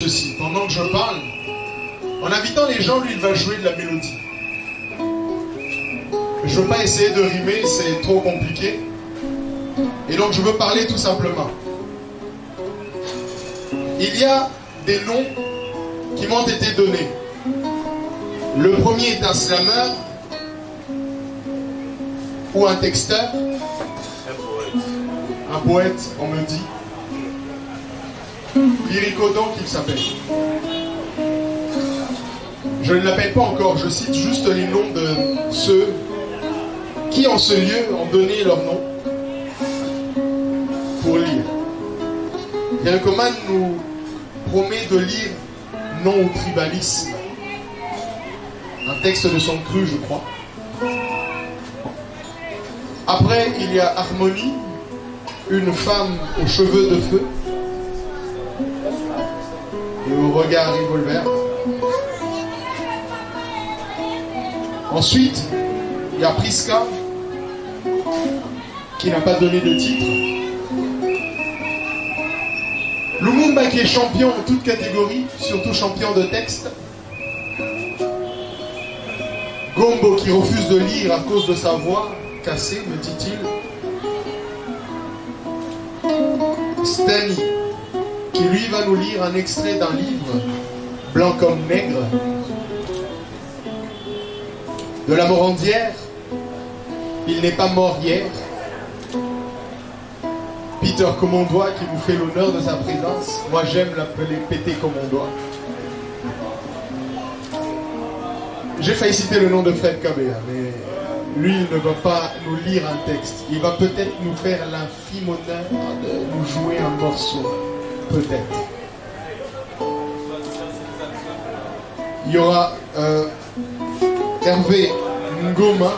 Ceci, pendant que je parle, en invitant les gens, lui, il va jouer de la mélodie. Je ne veux pas essayer de rimer, c'est trop compliqué. Et donc, je veux parler tout simplement. Il y a des noms qui m'ont été donnés. Le premier est un slammer ou un texteur. Un poète, on me dit. Lyrico donc il s'appelle. Je ne l'appelle pas encore, je cite juste les noms de ceux qui en ce lieu ont donné leur nom pour lire. Yankoman nous promet de lire Non au tribalisme, un texte de son cru je crois. Après il y a Harmonie, une femme aux cheveux de feu et au regard revolver. Ensuite, il y a Priska, qui n'a pas donné de titre. Lumumba qui est champion en toute catégorie, surtout champion de texte. Gombo qui refuse de lire à cause de sa voix cassée, me dit-il. Stani, qui lui va nous lire un extrait d'un livre, Blanc comme nègre, de la Morandière, Il n'est pas mort hier. Peter Commondois qui nous fait l'honneur de sa présence. Moi j'aime l'appeler Pété Commondois. J'ai failli citer le nom de Fred Kabea, mais lui il ne va pas nous lire un texte. Il va peut-être nous faire l'infime honneur de nous jouer un morceau. Peut-être. Il y aura Hervé Ngoma.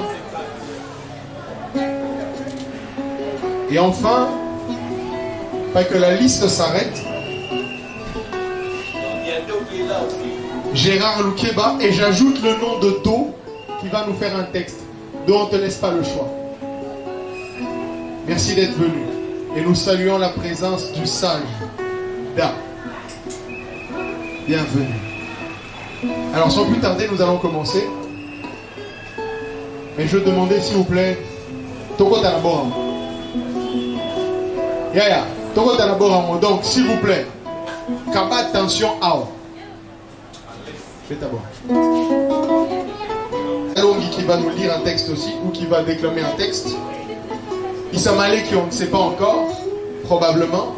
Et enfin, pas que la liste s'arrête, Gérard Loukeba, et j'ajoute le nom de Do qui va nous faire un texte dont on ne te laisse pas le choix. Merci d'être venu et nous saluons la présence du sage Da. Bienvenue. Alors sans plus tarder, nous allons commencer. Mais je demandais s'il vous plaît, Toko Tanabora. Yaya, Toko Tanabora. Donc s'il vous plaît, Kaba attention à vous. Faites d'abord. Alongi qui va nous lire un texte aussi, ou qui va déclamer un texte. Issa Malé qui on ne sait pas encore, probablement.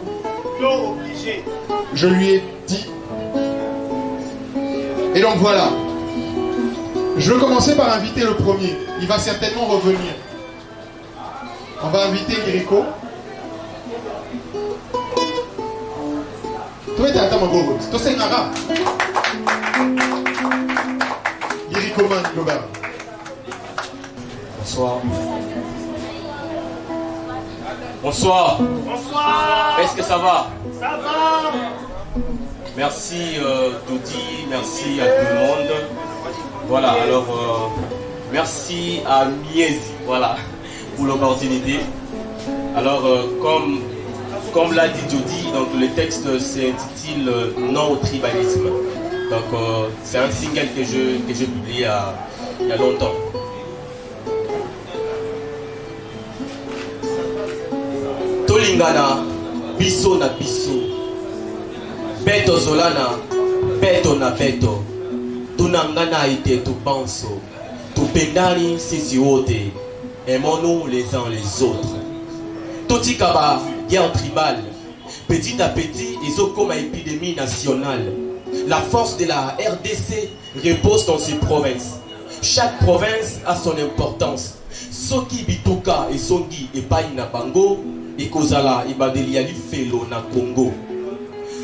Non, obligé. Je lui ai dit. Et donc voilà. Je vais commencer par inviter le premier. Il va certainement revenir. On va inviter Lyrico. Toi, tu es à Tamago. Toi, c'est un arabe. Lyrico Man Global. Bonsoir. Bonsoir. Bonsoir. Est-ce que ça va? Ça va. Merci Dodi, merci à tout le monde. Voilà, alors merci à Miezi, voilà, pour l'opportunité. Alors comme l'a dit Dodi, donc le texte s'intitule Non au tribalisme. Donc c'est un single que j'ai publié il y a longtemps. Tolingana, biso na biso, beto zolana, beto na beto, tunangana ite tu penso, tu pendani sisi wote, aimons-nous les uns les autres. Toti kaba, guerre tribale, petit à petit, ils ont comme une épidémie nationale. La force de la RDC repose dans ses provinces. Chaque province a son importance. Soki bituka et songi et paina bango. Et kozala ibadeli ali felo na Congo.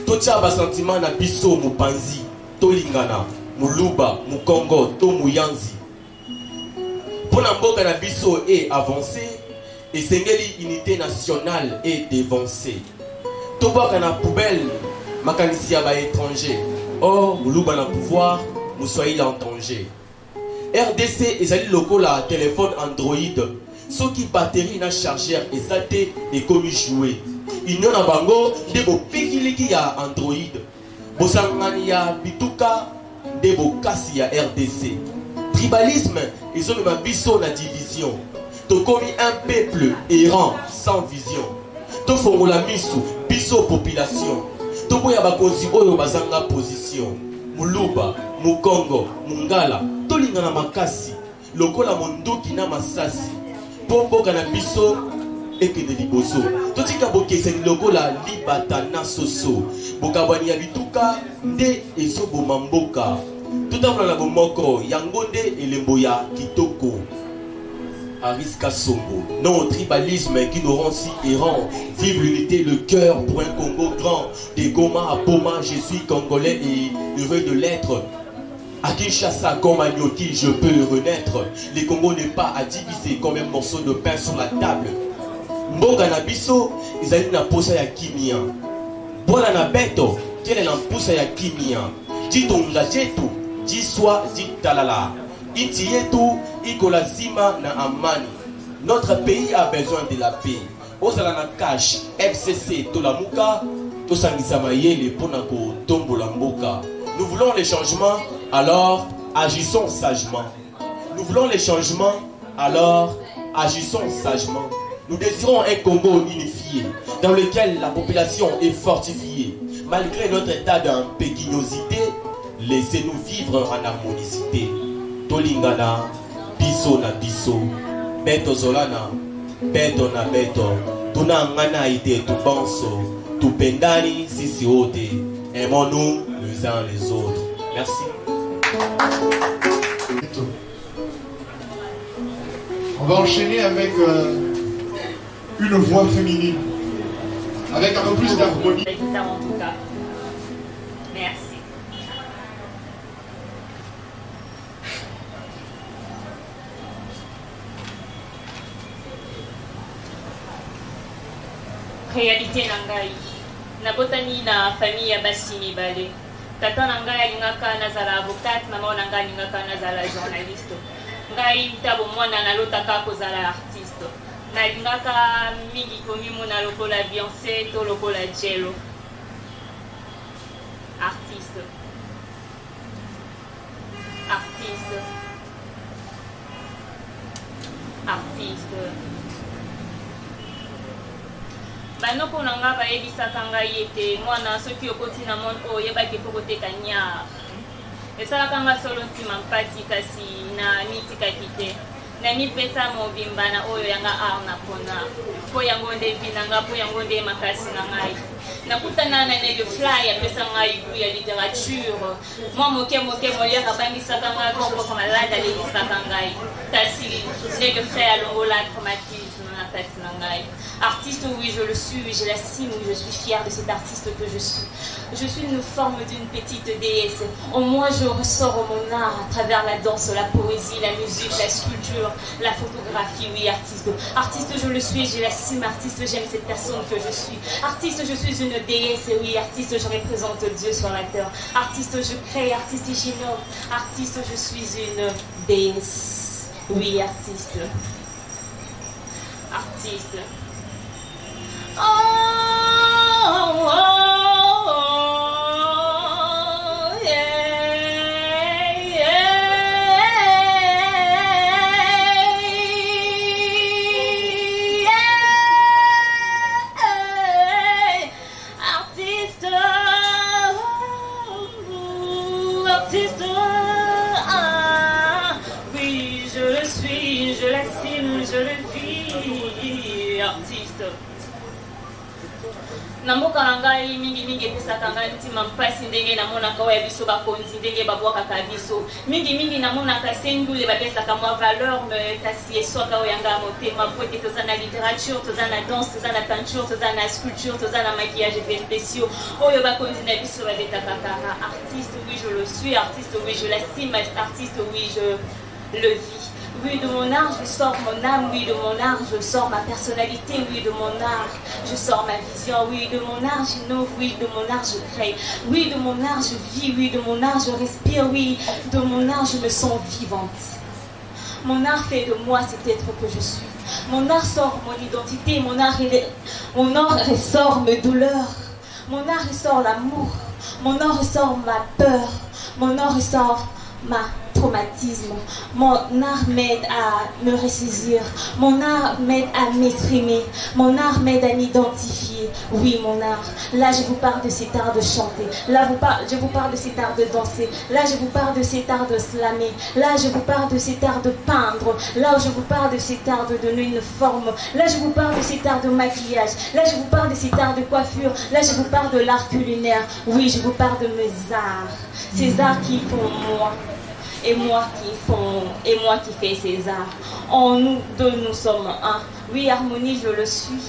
Totia ba sentiment na biso mupanzi, tolingana, muluba, mukongo, to muyanzi. Pona mboka na biso est avancé, et sengeli unité nationale est dévancée. Toboka na poubelle, makanisi ya ba étranger. Or, muluba na pouvoir, muswahili en danger. RDC ezali lokola téléphone Android. Ceux qui batterie na chargeur exalté et comme joué. Union na bango de bo pikili qui a Android. Bosangani ya bituka de bokasi ya RDC. Tribalisme, ils ont même biso na division. To commis un peuple errant sans vision. To fongola misu, biso population. To boya bakonzi oyo bazanga position. Muluba, Mukongo, Mungala, to lingana makasi. Lokola mondoki na masasi. Pombo kana biso eke de liboso. To tika bokeseni lokola libata na soso. Bokabani ya bituka nde esobo mamboka. Tout à l'heure, bomoko, yangonde et lemboya kitoko. Ariska Songo. Non au tribalisme qui nous rend si errants. Vive l'unité, le cœur pour un Congo grand. Des Goma à Boma, je suis congolais et heureux de l'être. À Kinshasa, comme à Nyoki, je peux renaître. Les Congo n'est pas à diviser comme un morceau de pain sur la table. Mboga na biso, ils allaient na posa ya kimia. Bola na beto, quelle est la posa ya kimia? Ditonga jetu, diswa ditalala. Iti yetu, ikolazima na amani. Notre pays a besoin de la paix. Ozala na cash, FCC, Tolamuka, Tosangisa Mayele, Ponako, Tombola Mboka. Nous voulons les changements, alors agissons sagement. Nous voulons les changements, alors agissons sagement. Nous désirons un Congo unifié, dans lequel la population est fortifiée. Malgré notre état d'impéquinosité, laissez-nous vivre en harmonicité. Tolingana, biso na biso, beto zolana, beto na beto, tunangana ite tubanso, tupendani sisi wote, aimons-nous les uns les autres. Merci. On va enchaîner avec une voix féminine, avec un peu plus d'harmonie. En tout cas. Merci. Réalité nangai. Nabotani na famille ya basi mibale. Tata nangai alingaka nazala avocate, maman nangai alingaka nazala journaliste. Ngai tabo mwana nalotaka kozala artiste. Nalingaka mingi komimo na lokola Beyoncé to lokola Jello. Artiste. Artiste. Artiste. Banoko nanga bayebisaka ngai ete mwana soki okoti na monde oyo yebaki po koteka nyar. Esalaka nga solo ntima mpasi kasi na mitikaki te. Na mipesa mobimba na oyo yanga arna pona. Po yango nde vinanga, po yango nde makasi na ngai. Nakutana na le fly apesa ngai bu ya littérature. Moi moke molia kabangisaka ngai kombo malade alebisaka ngai. Kasi le frère alongola traumatisme na kati na ngai. Artiste, oui, je le suis, je l'assume, je suis fière de cet artiste que je suis. Je suis une forme d'une petite déesse. En moi, je ressors mon art à travers la danse, la poésie, la musique, la sculpture, la photographie, oui, artiste. Artiste, je le suis, je l'assume, artiste, j'aime cette personne que je suis. Artiste, je suis une déesse, oui, artiste, je représente Dieu sur la terre. Artiste, je crée, artiste, j'innove. Artiste, je suis une déesse, oui, artiste. Artiste. Oh, oh, oh, yeah, yeah, yeah. Artiste, artiste, ah, oui, je le suis, je l'assume, je le vis, artiste. Namboka ngai mingi epesaka ngai ntima mpasi ndenge namonaka oyo ya biso bakonzi ndenge babwakaka biso mingi namonaka sendule bapesaka mwa valeur kasi eswaka oyo yanga motema po ete toza na littérature, toza na danse, toza na peinture, toza na sculpture, toza na maquillage effets spéciaux oyo bakonzi na biso babetaka kaka. Artiste, oui, je le suis, artiste, oui, je l'assume, artiste, oui, je le vis. Oui, de mon art, je sors mon âme, oui, de mon art, je sors ma personnalité, oui, de mon art, je sors ma vision, oui, de mon art, j'innove, oui, de mon art, je crée, oui, de mon art, je vis, oui, de mon art, je respire, oui, de mon art, je me sens vivante. Mon art fait de moi cet être que je suis. Mon art sort mon identité, mon art ressort mes douleurs, mon art ressort l'amour. Mon art ressort ma peur. Mon art ressort ma traumatisme. Mon art m'aide à me ressaisir. Mon art m'aide à m'exprimer. Mon art m'aide à m'identifier. Oui, mon art. Là, je vous parle de cet art de chanter. Là, je vous parle de cet art de danser. Là, je vous parle de cet art de slammer. Là, je vous parle de cet art de peindre. Là, je vous parle de cet art de donner une forme. Là, je vous parle de cet art de maquillage. Là, je vous parle de cet art de coiffure. Là, je vous parle de l'art culinaire. Oui, je vous parle de mes arts. Ces arts qui font moi. Et moi qui fais ces arts. En nous deux, nous sommes un. Oui, harmonie, je le suis.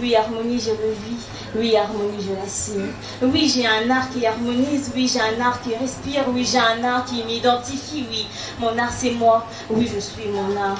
Oui, harmonie, je le vis. Oui, harmonie, je l'assume. Oui, j'ai un art qui harmonise. Oui, j'ai un art qui respire. Oui, j'ai un art qui m'identifie. Oui, mon art, c'est moi. Oui, je suis mon art.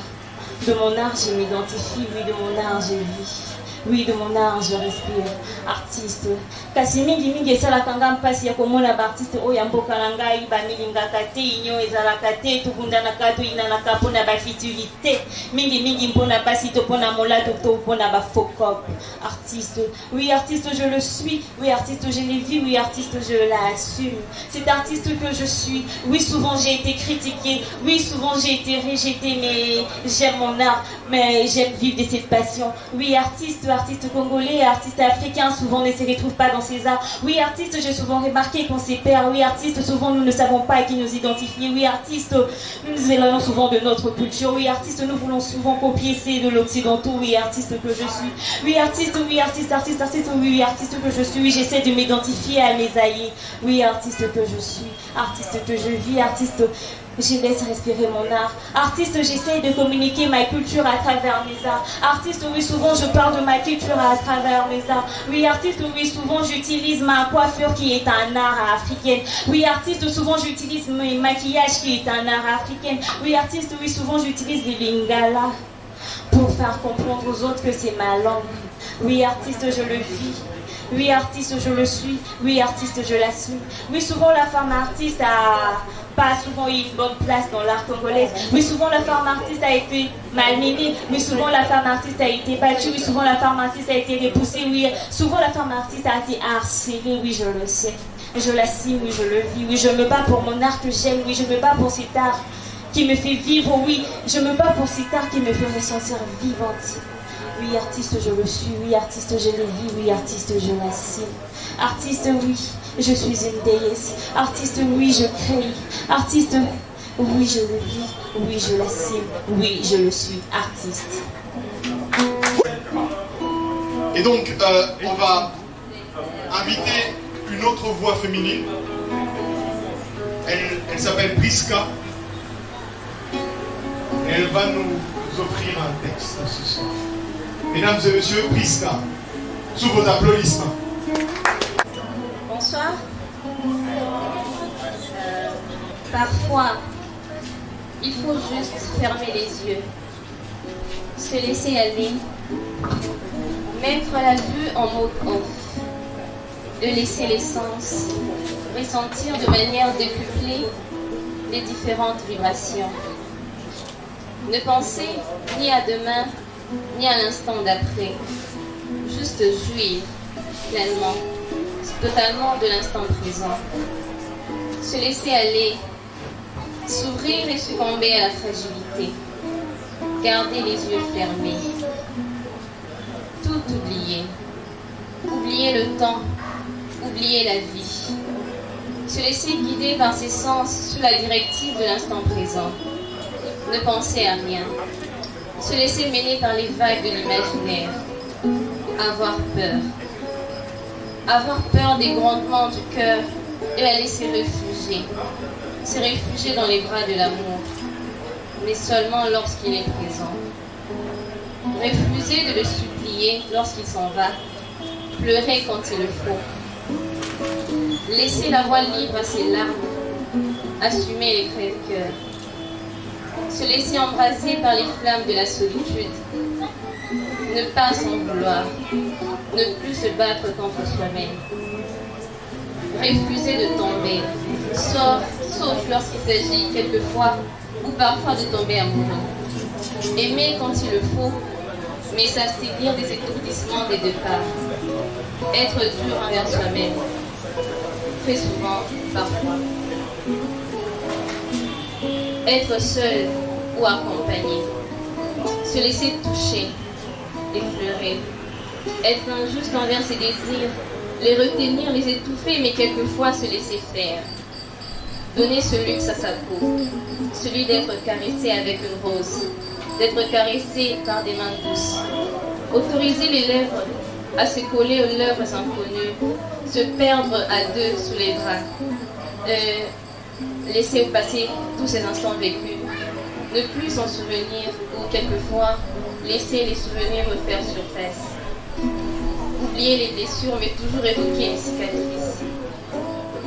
De mon art, je m'identifie. Oui, de mon art, je vis. Oui, de mon art, je respire. Artiste. Kasi mingi esalaka nga mpasi ya komona baartiste oyo ya mboka na ngai bamilingaka te, inyo ezalaka te, tokundanaka toyinanaka mpona bafutilité. Mingi mpona basi to mpona molato to mpona bafokop. Artiste. Oui, artiste, je le suis. Oui, artiste, je l'ai vu. Oui, artiste, je l'assume. C'est artiste que je suis. Oui, souvent j'ai été critiquée. Oui, souvent j'ai été rejetée, mais j'aime mon art. Mais j'aime vivre de cette passion. Oui, artiste congolais, artiste africain, souvent ne se retrouve pas dans ces arts. Oui, artiste, j'ai souvent remarqué qu'on s'y perd. Oui, artiste, souvent nous ne savons pas qui nous identifier. Oui, artiste, nous nous éloignons souvent de notre culture. Oui, artiste, nous voulons souvent copier ces de l'occidentaux. Oui, artiste que je suis. Oui, artiste, oui, artiste, oui, artiste que je suis. Oui, j'essaie de m'identifier à mes aïeux. Oui, artiste que je suis. Artiste que je vis. Artiste, je laisse respirer mon art. Artiste, j'essaie de communiquer ma culture à travers mes arts. Artiste, oui, souvent je parle de ma culture à travers mes arts. Oui, artiste, oui, souvent j'utilise ma coiffure qui est un art africain. Oui, artiste, souvent j'utilise mes maquillages qui est un art africain. Oui, artiste, oui, souvent j'utilise des lingala pour faire comprendre aux autres que c'est ma langue. Oui, artiste, je le vis. Oui, artiste, je le suis. Oui, artiste, je l'assume. Oui, souvent la femme artiste a pas souvent eu une bonne place dans l'art congolais. Oui, souvent la femme artiste a été malmenée. Oui, souvent la femme artiste a été battue. Oui, souvent la femme artiste a été repoussée. Oui, souvent la femme artiste a été harcelée. Oui, je le sais. Je l'assume, oui, je le vis. Oui, je me bats pour mon art que j'aime. Oui, je me bats pour cet art qui me fait vivre. Oui, je me bats pour cet art qui me fait me sentir vivante. Oui, artiste, je le suis. Oui, artiste, je le vis. Oui, artiste, je l'assume. Artiste, oui, je suis une déesse. Artiste, oui, je crée. Artiste, oui, je le vis. Oui, je l'assume. Oui, je le suis. Artiste. Et donc, on va inviter une autre voix féminine. Elle s'appelle Priska. Et elle va nous offrir un texte ce soir. Mesdames et messieurs, Priska, sous vos applaudissements. Bonsoir. Parfois, il faut juste fermer les yeux, se laisser aller, mettre la vue en mode off, de laisser les sens, ressentir de manière décuplée les différentes vibrations. Ne penser ni à demain, ni à l'instant d'après, juste jouir pleinement, totalement de l'instant présent. Se laisser aller, s'ouvrir et succomber à la fragilité. Garder les yeux fermés. Tout oublier. Oublier le temps, oublier la vie. Se laisser guider par ses sens sous la directive de l'instant présent. Ne penser à rien. Se laisser mener par les vagues de l'imaginaire. Avoir peur. Avoir peur des grondements du cœur et la laisser réfugier. Se réfugier dans les bras de l'amour, mais seulement lorsqu'il est présent. Refuser de le supplier lorsqu'il s'en va. Pleurer quand il le faut. Laisser la voie libre à ses larmes. Assumer les crève-cœurs. Se laisser embraser par les flammes de la solitude. Ne pas s'en vouloir. Ne plus se battre contre soi-même. Refuser de tomber, sauf lorsqu'il s'agit quelquefois ou parfois de tomber amoureux. Aimer quand il le faut, mais s'abstenir des étourdissements des deux parts. Être dur envers soi-même. très souvent, parfois. Être seul ou accompagné, se laisser toucher, effleurer, être injuste envers ses désirs, les retenir, les étouffer, mais quelquefois se laisser faire. Donner ce luxe à sa peau, celui d'être caressé avec une rose, d'être caressé par des mains douces. Autoriser les lèvres à se coller aux lèvres inconnues, se perdre à deux sous les draps, laisser passer tous ces instants vécus, ne plus s'en souvenir ou quelquefois laisser les souvenirs refaire surface. Oublier les blessures mais toujours évoquer les cicatrices.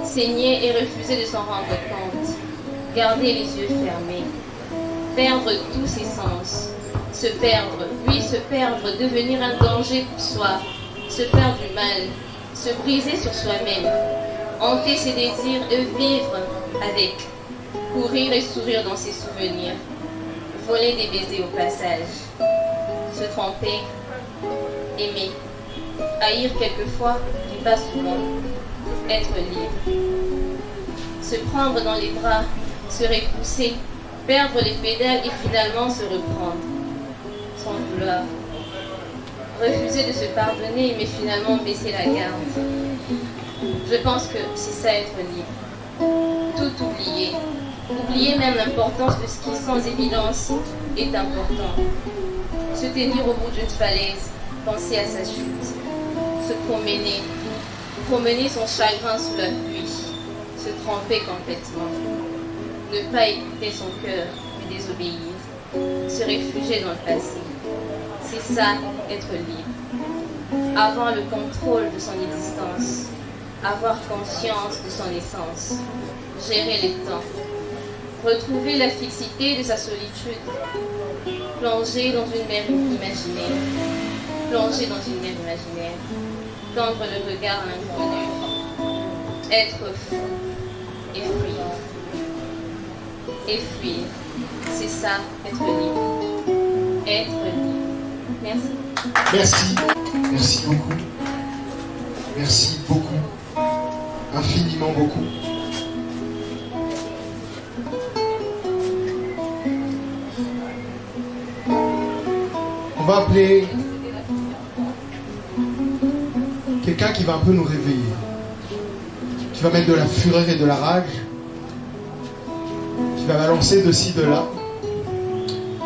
Saigner et refuser de s'en rendre compte. Garder les yeux fermés. Perdre tous ses sens. Se perdre, oui se perdre, devenir un danger pour soi. Se faire du mal. Se briser sur soi-même. Hanter ses désirs et vivre avec. Courir et sourire dans ses souvenirs. Voler des baisers au passage. Se tromper. Aimer. Haïr quelquefois, mais pas souvent. Être libre. Se prendre dans les bras, se repousser, perdre les pédales et finalement se reprendre. Sans vouloir. Refuser de se pardonner mais finalement baisser la garde. Je pense que c'est ça être libre. Tout oublier. Oublier même l'importance de ce qui sans évidence est important. Se tenir au bout d'une falaise, penser à sa chute. Se promener son chagrin sous la pluie, se tromper complètement, ne pas écouter son cœur, mais désobéir, se réfugier dans le passé. C'est ça, être libre. Avoir le contrôle de son existence, avoir conscience de son essence, gérer les temps, retrouver la fixité de sa solitude, plonger dans une mer imaginaire, tendre le regard à l'inconnu, être fou et fuir. Et fuir, c'est ça, être libre. Être libre. Merci. Merci. Merci beaucoup. Merci beaucoup. Infiniment beaucoup. On va appeler quelqu'un qui va un peu nous réveiller, qui va mettre de la fureur et de la rage, qui va balancer de ci, de là.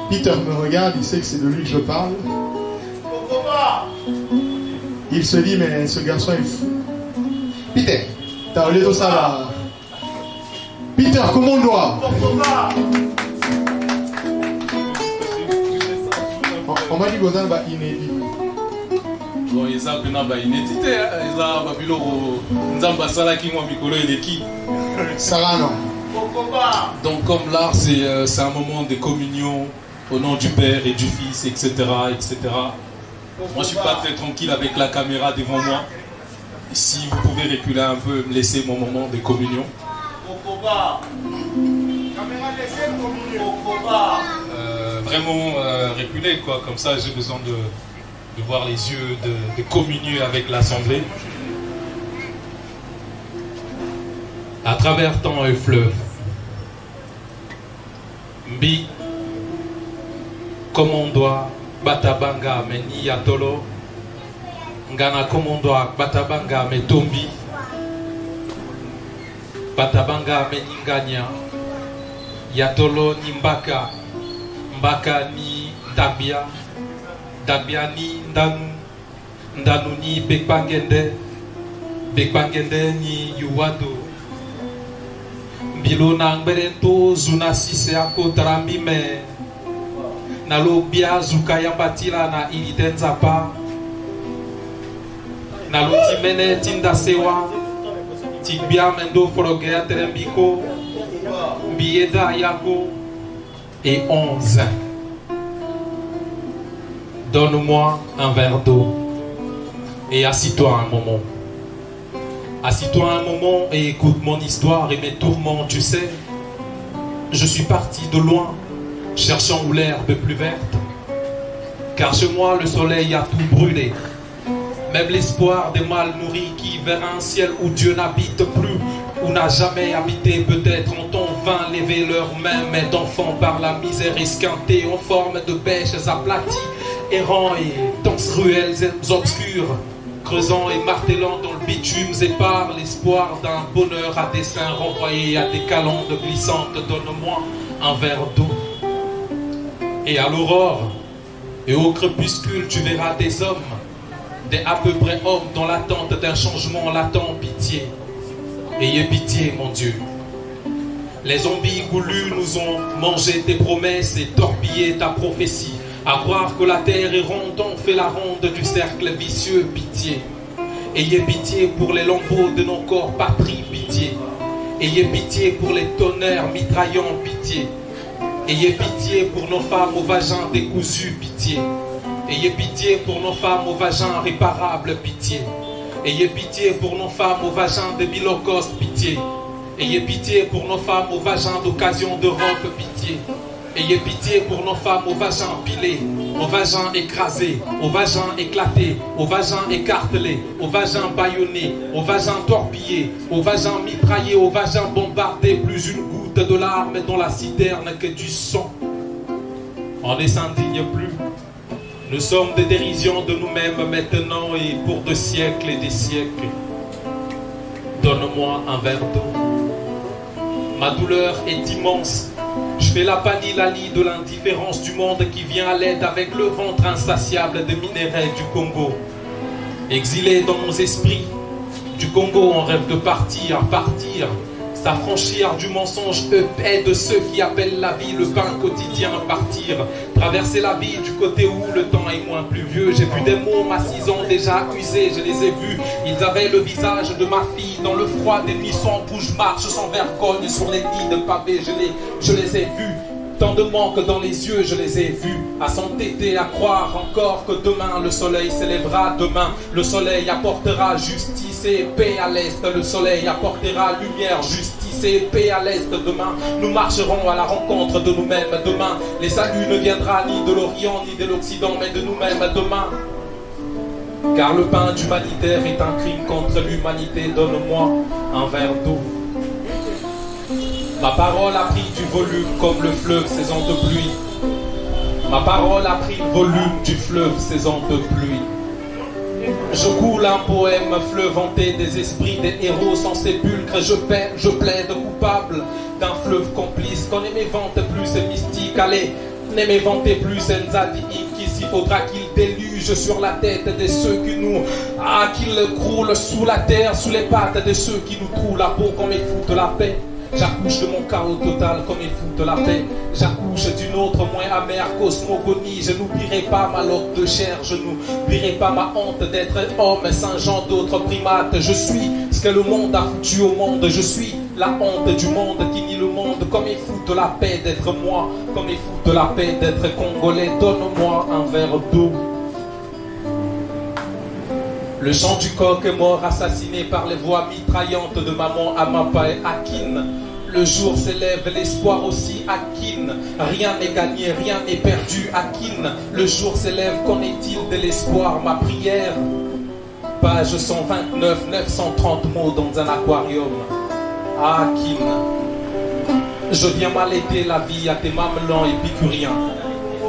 Peter me regarde, il sait que c'est de lui que je parle. Il se dit, mais ce garçon est fou. Peter, t'as oublié tout ça là. Peter, comment on doit? On m'a dit que ça va inédit. Bon, ils ont une inédité, ils ont un bilot, ils ont un qui ont mikolo et qui. Sarah, non. Donc, comme l'art, c'est un moment de communion au nom du Père et du Fils, etc. etc. Moi, je ne suis pas très tranquille avec la caméra devant moi. Si vous pouvez reculer un peu, me laisser mon moment de communion. Vraiment reculer, quoi. Comme ça, j'ai besoin de voir les yeux, de communier avec l'Assemblée. À travers temps et fleuve. Mbi, comme on doit, Batabanga, Meni Yatolo, Ngana, comme on doit, Batabanga, Metombi, Batabanga, Meninganya, Yatolo, Nimbaka, Mbaka, ni Dabia, Dabia, ni Ndanu, Ndanu, ni Bekbangende, Bekbangende, ni Yuwado. Bilo na ngberento zuna sise ako tarambi me nalo bia zuka yambatila na ilitenza pa nalo timene tinda sewa tibia mendo foroge aterembiko bieda yako et 11. Donne-moi un verre d'eau et assis-toi un moment. Assis-toi un moment et écoute mon histoire et mes tourments, tu sais. Je suis parti de loin, cherchant où l'herbe est plus verte. Car chez moi, le soleil a tout brûlé. Même l'espoir des mal nourris qui, vers un ciel où Dieu n'habite plus, où n'a jamais habité, peut-être en ton vain lever leurs mains, mais d'enfants par la misère esquintée, en forme de bêches aplaties, errant et dans ces ruelles obscures, creusant et martelant dans le bitume épars, l'espoir d'un bonheur à dessein renvoyé à des calendes glissantes. Donne-moi un verre d'eau. Et à l'aurore et au crépuscule, tu verras des hommes, des à peu près hommes dans l'attente d'un changement latent. Pitié, ayez pitié, mon Dieu. Les zombies goulus nous ont mangé tes promesses et torpillé ta prophétie. À croire que la terre est ronde, on fait la ronde du cercle vicieux. Pitié, ayez pitié pour les lambeaux de nos corps patrie. Pitié, ayez pitié pour les tonnerres mitraillants. Pitié, ayez pitié pour nos femmes au vagin décousu. Pitié, ayez pitié pour nos femmes au vagin réparable. Pitié, ayez pitié pour nos femmes au vagin de Bilocoste. Pitié, ayez pitié pour nos femmes au vagin d'occasion d'Europe. Pitié, ayez pitié pour nos femmes au vagin pilé, au vagin écrasé, au vagin éclaté, au vagin écartelé, au vagin bâillonné, au vagin torpillé, au vagin mitraillé, au vagin bombardé. Plus une goutte de larmes dans la citerne que du sang. On ne s'indigne plus. Nous sommes des dérisions de nous-mêmes maintenant et pour des siècles et des siècles. Donne-moi un verre d'eau. Ma douleur est immense. Je fais la panilalie de l'indifférence du monde qui vient à l'aide avec le ventre insatiable des minéraux du Congo. Exilé dans nos esprits, du Congo on rêve de partir, s'affranchir du mensonge épais de ceux qui appellent la vie le pain quotidien. Partir, traverser la vie du côté où le temps est moins pluvieux. J'ai vu des mômes à 6 ans déjà usés, je les ai vus. Ils avaient le visage de ma fille dans le froid des nuits sombres où je marche sans vergogne sur les lits de pavés. Je les ai vus. Tant de manque dans les yeux, je les ai vus. À s'entêter, à croire encore que demain le soleil s'élèvera. Demain le soleil apportera justice et paix à l'est. Le soleil apportera lumière, justice et paix à l'est. Demain nous marcherons à la rencontre de nous-mêmes. Demain les saluts ne viendra ni de l'Orient ni de l'Occident, mais de nous-mêmes. Demain, car le pain humanitaire est un crime contre l'humanité. Donne-moi un verre d'eau. Ma parole a pris du volume comme le fleuve saison de pluie. Ma parole a pris le volume du fleuve saison de pluie. Je coule un poème fleuve hanté des esprits des héros sans sépulcre. Je plaide coupable d'un fleuve complice. Qu'on ne m'évente plus ces mystiques. Allez, ne m'éventez plus ces Nzadi. Ici faudra qu'il déluge sur la tête de ceux qui nous... qu'il croule sous la terre, sous les pattes de ceux qui nous trouvent la peau comme ils foutent la paix. J'accouche de mon chaos total comme il fout de la paix. J'accouche d'une autre moins amère cosmogonie. Je n'oublierai pas ma loque de chair. Je n'oublierai pas ma honte d'être homme, Saint-Jean d'autres primates. Je suis ce que le monde a foutu au monde. Je suis la honte du monde qui nie le monde. Comme il fout de la paix d'être moi. Comme il fout de la paix d'être congolais. Donne-moi un verre d'eau. Le chant du coq est mort assassiné par les voix mitraillantes de maman Amapa et Akin. Le jour s'élève, l'espoir aussi Akin. Rien n'est gagné, rien n'est perdu Akin. Le jour s'élève, qu'en est-il de l'espoir? Ma prière, page 129, 930 mots dans un aquarium. Akin, je viens m'allaiter la vie à tes mamelons épicuriens.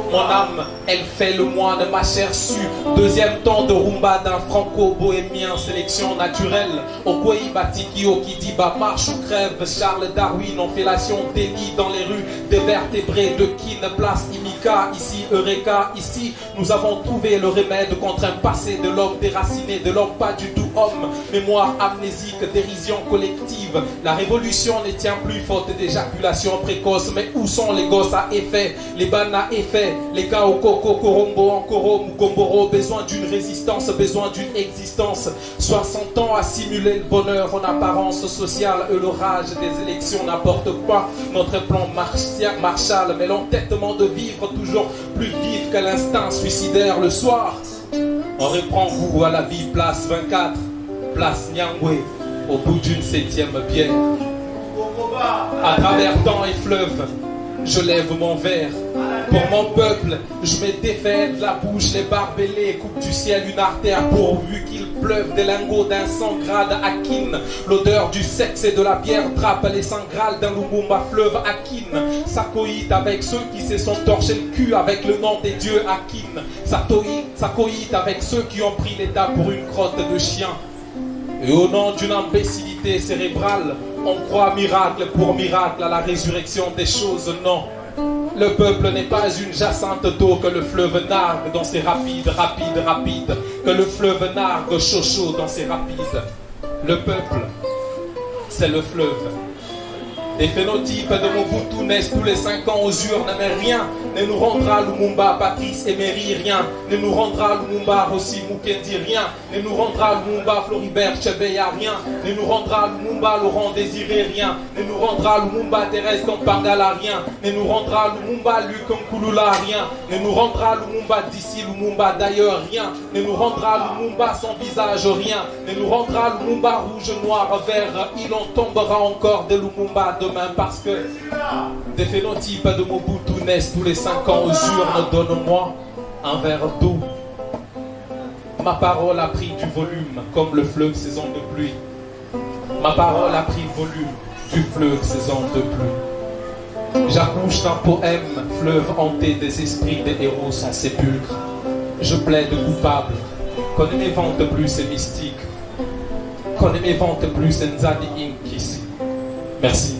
Mon âme, elle fait le moine, ma chair sue. Deuxième temps de rumba d'un franco-bohémien. Sélection naturelle. Okwei Batiki Okidiba, marche ou crève. Charles Darwin en fellation, délit dans les rues. Des vertébrés de Kin, place Imika. Ici Eureka, ici nous avons trouvé le remède contre un passé de l'homme déraciné, de l'homme pas du tout homme. Mémoire amnésique, dérision collective. La révolution ne tient plus faute d'éjaculation précoce. Mais où sont les gosses à effet, les bannes à effet? Les gars au Coco, Korombo, Ankoro, Mugomboro, besoin d'une résistance, besoin d'une existence. 60 ans à simuler le bonheur en apparence sociale. Le rage des élections n'apporte pas notre plan Marshall, mais l'entêtement de vivre toujours plus vif que l'instinct suicidaire. Le soir, on reprend goût à la vie, place 24, place Nyangwe, au bout d'une 7e bière. À travers temps et fleuve, je lève mon verre Pour mon peuple, je mets des fêtes, la bouche, les barbelés, coupe du ciel une artère pourvu qu'il pleuve des lingots d'un sang grade Akin. L'odeur du sexe et de la bière drape les sangs grâles d'un Lumumba fleuve Akin. Ça coïte avec ceux qui se sont torchés le cul avec le nom des dieux Akin. Ça coïte avec ceux qui ont pris l'État pour une crotte de chien. Et au nom d'une imbécilité cérébrale, on croit miracle pour miracle à la résurrection des choses, non. Le peuple n'est pas une jacente d'eau que le fleuve nargue dans ses rapides, rapides, rapides. Que le fleuve nargue chaud, chaud dans ses rapides. Le peuple, c'est le fleuve. Des phénotypes de Mobutu naissent tous les 5 ans aux urnes, mais rien ne nous rendra Lumumba, Patrice Emery, rien ne nous rendra Lumumba, Rossi Mukendi, rien ne nous rendra Lumumba, Floribert Chebeya, rien ne nous rendra Lumumba, Laurent Désiré, rien ne nous rendra Lumumba, Thérèse Kampangala, rien ne nous rendra Lumumba, Luc Nkulula, rien ne nous rendra Lumumba d'ici, Lumumba d'ailleurs, rien ne nous rendra Lumumba sans visage, rien ne nous rendra Lumumba rouge, noir, vert, il en tombera encore de Lumumba demain parce que des phénotypes de Mobutu naissent tous les 5 ans aux urnes. Donne-moi un verre d'eau. Ma parole a pris du volume comme le fleuve saison de pluie. Ma parole a pris volume du fleuve saison de pluie. J'accouche d'un poème, fleuve hanté des esprits des héros sans sépulcre. Je plaide coupable, qu'on ne m'évente plus ces mystiques, qu'on ne m'évente plus ces Nzadi Inc ici. Merci.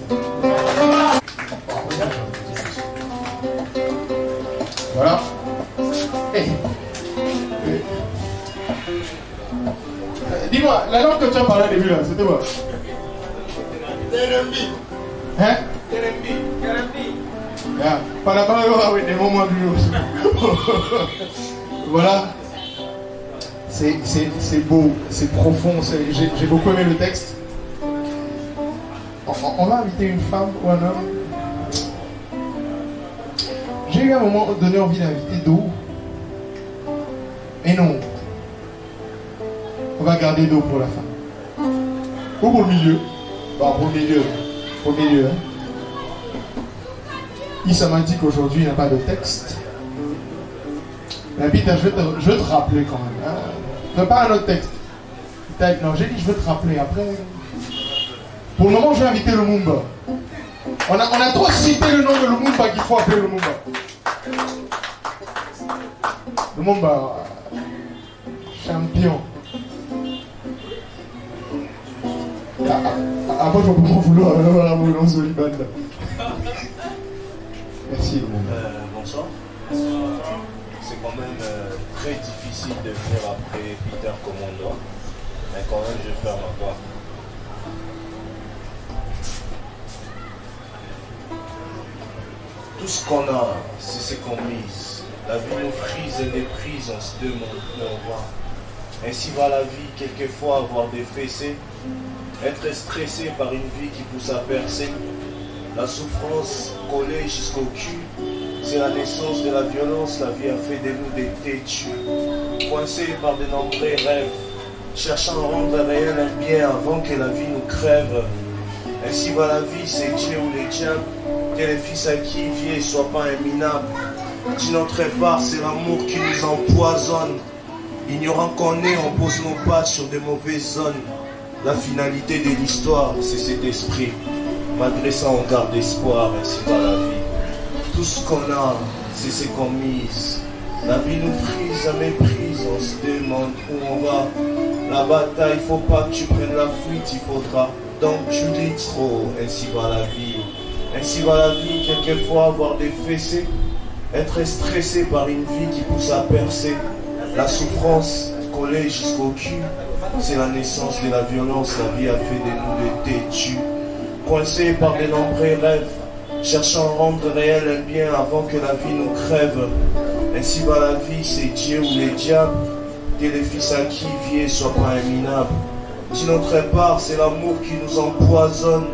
Voilà. Dis-moi, la langue que tu as parlé au début là, c'était quoi? Terembi. Hein? Terembi. Yeah. Par la parole, oui, des moments du Voilà. C'est beau, c'est profond, j'ai beaucoup aimé le texte. On va inviter une femme ou un homme. J'ai eu à un moment donné envie d'inviter Do. Et non. On va garder Do pour la fin. Ou pour le milieu. Bon, pour le milieu. Pour le milieu. Issa m'a dit qu'aujourd'hui il n'y a pas de texte. Mais Peter, je vais te rappeler quand même. Hein. Je veux pas un autre texte. Non, j'ai dit je veux te rappeler après. Pour le moment, je vais inviter Lumumba. On a trop cité le nom de Lumumba qu'il faut appeler Lumumba. Lumumba, champion. Après, je vais pas vouloir avoir un nom sur Liban. Merci Lumumba. Bonsoir. C'est quand même très difficile de venir après Peter Commando. Mais quand même, je vais faire ma part. Tout ce qu'on a, c'est ce qu'on mise. La vie nous frise et déprise, on se demande où on va. Ainsi va la vie, quelquefois avoir des fessées, être stressé par une vie qui pousse à percer. La souffrance collée jusqu'au cul, c'est la naissance de la violence, la vie a fait de nous des têtus. Coincés par de nombreux rêves, cherchant à rendre réel un bien avant que la vie nous crève. Ainsi va la vie, c'est Dieu ou les diables. Que les fils à qui vient soient pas un minable. D'une autre part, c'est l'amour qui nous empoisonne. Ignorant qu'on est, on pose nos pattes sur de mauvaises zones. La finalité de l'histoire, c'est cet esprit. Malgré ça, on garde espoir, ainsi va la vie. Tout ce qu'on a, c'est ce qu'on mise. La vie nous frise à méprise, on se demande où on va. La bataille, faut pas que tu prennes la fuite, il faudra. Donc tu lis trop, ainsi va la vie. Ainsi va la vie, quelquefois avoir des fessées, être stressé par une vie qui pousse à percer. La souffrance collée jusqu'au cul, c'est la naissance de la violence, la vie a fait de nous des têtus. Coincés par de nombreux rêves, cherchant à rendre réel un bien avant que la vie nous crève. Ainsi va la vie, c'est Dieu ou les diables, que les fils à qui vient soient pas un minable. D'une autre part, c'est l'amour qui nous empoisonne.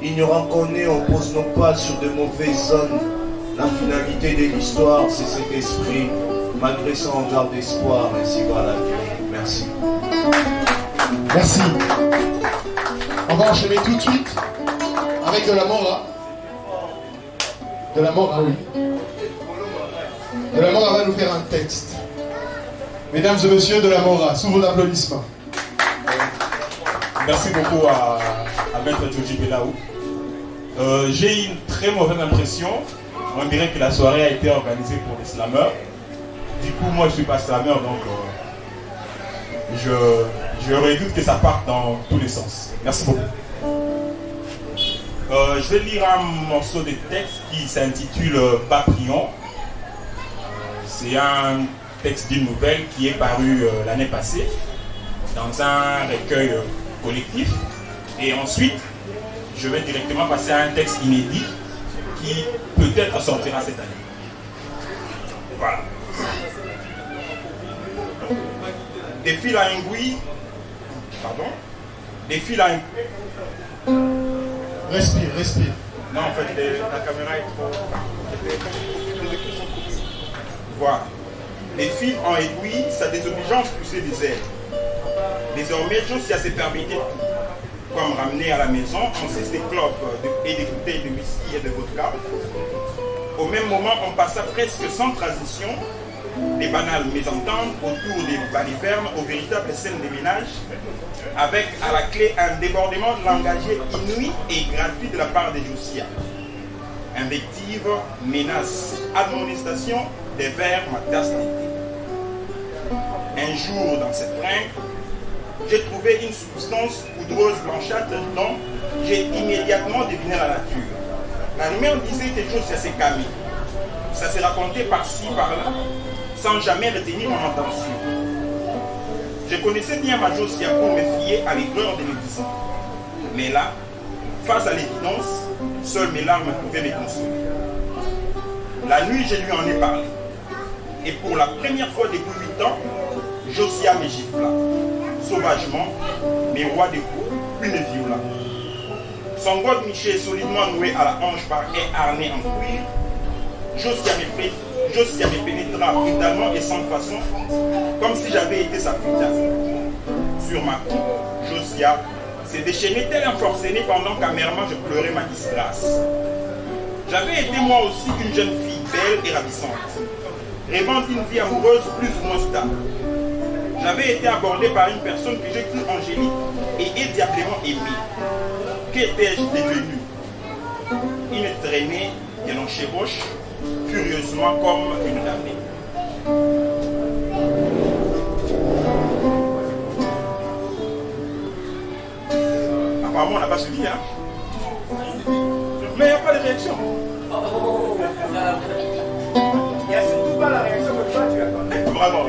Ignorant qu'on est, on pose nos pas sur de mauvaises zones. La finalité de l'histoire, c'est cet esprit. Malgré ça, on garde espoir, ainsi va la vie. Merci. Merci. On va enchaîner tout de suite avec de la mora. De la mora, oui. De la Mora va nous faire un texte. Mesdames et messieurs, de la Mora, sous vos applaudissements. Merci beaucoup à Maître Joji Belaou. J'ai une très mauvaise impression. On dirait que la soirée a été organisée pour les slammers. Du coup, moi je ne suis pas slammer, donc je redoute que ça parte dans tous les sens. Merci beaucoup. Je vais lire un morceau de texte qui s'intitule Papillon. C'est un texte d'une nouvelle qui est paru l'année passée dans un recueil collectif. Et ensuite, je vais directement passer à un texte inédit qui peut-être sortira cette année. Voilà. Des fils à ingouille. Pardon. Des fils à ingouille. Respire, respire. Non, en fait, la caméra est trop... Voilà. Les fils en aiguille, sa désobligeance poussait des ailes. Désormais, Josia s'est permis de tout. Comme ramener à la maison, on cesse des clopes et des bouteilles de whisky et de vodka. Au même moment, on passa presque sans transition des banales mésententes autour des balivernes aux véritables scènes de ménage, avec à la clé un débordement langagier inouï et gratuit de la part de Josia. Invective, menace, admonestation, des vers ma tasse d'été. Un jour, dans cette fringue, j'ai trouvé une substance poudreuse blanchâtre dont j'ai immédiatement deviné la nature. La lumière disait que Josia s'est calmée. Ça s'est raconté par-ci, par-là, sans jamais retenir mon intention. Je connaissais bien ma Josia pour me fier à l'aigreur de l'église. Mais là, face à l'évidence, seules mes larmes pouvaient me consoler. La nuit, je lui en ai parlé. Et pour la première fois depuis 8 ans, Josia me gifla. Sauvagement, mes rois de coups, puis me viola. Son god miché solidement noué à la hanche par un harnais en cuir, Josia me pénétra brutalement et sans façon, comme si j'avais été sa putain. Sur ma coupe, Josia s'est déchaînée tel un forcené pendant qu'amèrement je pleurais ma disgrâce. J'avais été moi aussi une jeune fille belle et ravissante, rêvant d'une vie amoureuse plus ou moins stable. J'avais été abordé par une personne que j'ai cru angélique et diablement aimée. Qu'étais-je devenu? Une traînée que l'on chevauche furieusement comme une damnée. Apparemment, on n'a pas suivi, hein? Mais il n'y a pas de réaction. Il n'y a surtout pas la réaction que toi tu attendais. Vraiment.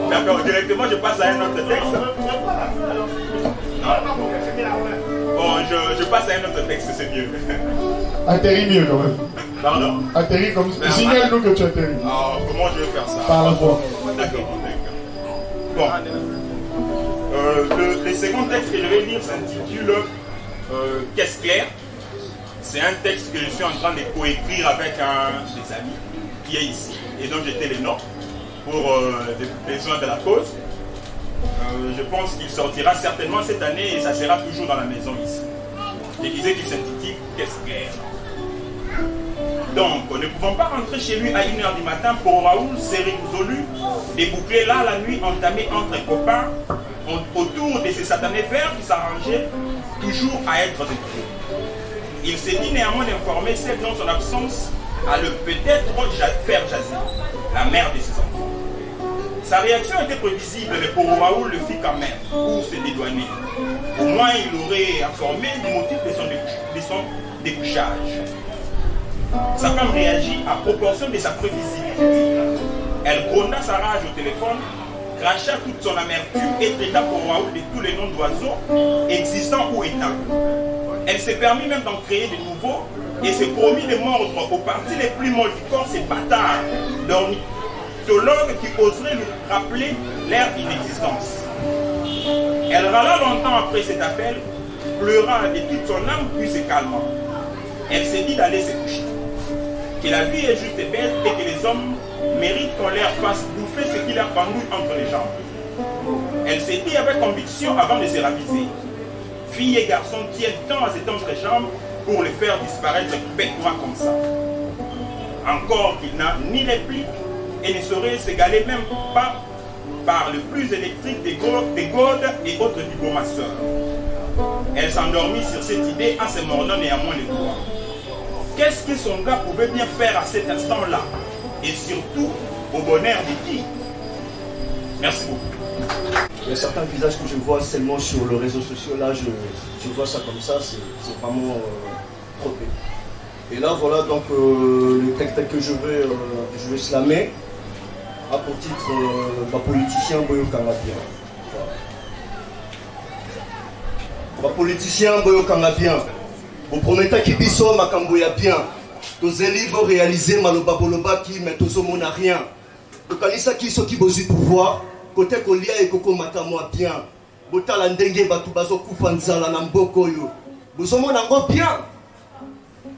D'accord, directement je passe à un autre texte. Bon, je passe à un autre texte, c'est mieux. Atterris mieux quand même. Pardon? Atterris comme ça. Signale-nous que tu atterris. Alors, comment je vais faire ça? Par la voix. D'accord, d'accord. Bon. Le second texte que je vais lire s'intitule Qu'est-ce clair? C'est un texte que je suis en train de coécrire avec un des amis qui est ici et dont j'étais le nom pour les besoins de la cause. Je pense qu'il sortira certainement cette année et ça sera toujours dans la maison ici. Je disais qu'il s'intitule Qu'est-ce clair? Donc, ne pouvant pas rentrer chez lui à 1h du matin, pour Raoul, c'est résolu de boucler là la nuit entamée entre copains autour de ces satanés verts qui s'arrangeaient toujours à être de trop. Il s'est dit néanmoins d'informer celle dans son absence à le peut-être faire jaser, la mère de ses enfants. Sa réaction était prévisible, mais pour Raoul le fit quand même, pour se dédouaner. Au moins, il aurait informé du motif de son découchage. Sa femme réagit à proportion de sa prévisibilité. Elle gronda sa rage au téléphone, cracha toute son amertume et traita pour Raoul de tous les noms d'oiseaux existants ou étables. Elle s'est permis même d'en créer de nouveaux et s'est promis de mordre aux parties les plus molles du corps ces bâtards d'ornithologues qui oseraient lui rappeler leur inexistence. Elle râla longtemps après cet appel, pleura de toute son âme puis se calma. Elle s'est dit d'aller se coucher. Que la vie est juste et belle et que les hommes méritent qu'on leur fasse bouffer ce qui leur pendouille entre les jambes. Elle s'est dit avec conviction avant de se raviser. Fille et garçon tiennent tant à cette entrejambe pour les faire disparaître bêtement comme ça. Encore qu'il n'a ni réplique et ne saurait s'égaler même pas par le plus électrique des godes et autres diplomasseurs. Elle s'endormit sur cette idée en se mordant néanmoins les doigts. Qu'est-ce que son gars pouvait bien faire à cet instant-là? Et surtout, au bonheur de qui? Merci beaucoup. Il y a certains visages que je vois seulement sur les réseaux sociaux. Là, je vois ça comme ça, c'est vraiment trop bien. Et là, voilà donc le texte que je vais slammer a pour titre ma politicien Boyo Kangabien. Ma politicien Boyo Kangabien. Vous promettez qu'il biso makamboya bien. Tous les livres réalisés maloba boloba qui mais tous on n'a rien. Le kanisa qui sont qui besoin pouvoir côté kolia et koko matamwa bien. Botala ndenge batu bazo kufanzala na mboko yo. Bozomo nango bien.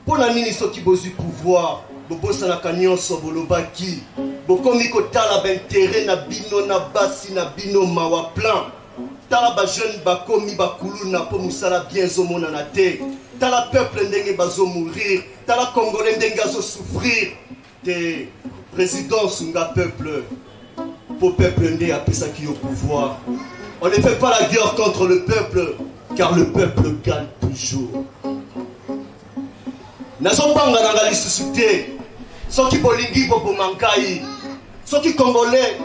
Pour la ministre qui besoin pouvoir, bobosa na kanyonso boloba qui. Bokomi kotala b'intérêt na bino na basi na bino mawa plan. Tala ba jeune bakomi bakuluna po musala bien zomona na te. Tala peuple ndenge bazo mourir. Tala congolais ndenge bazo souffrir. Te président sunga peuple. Pour peuple ndenge apesa qui au pouvoir. On ne fait pas la guerre contre le peuple, car le peuple gagne toujours. Nazo banga na ngali susute. Soki bolingi bobo mankai. Soki congolais.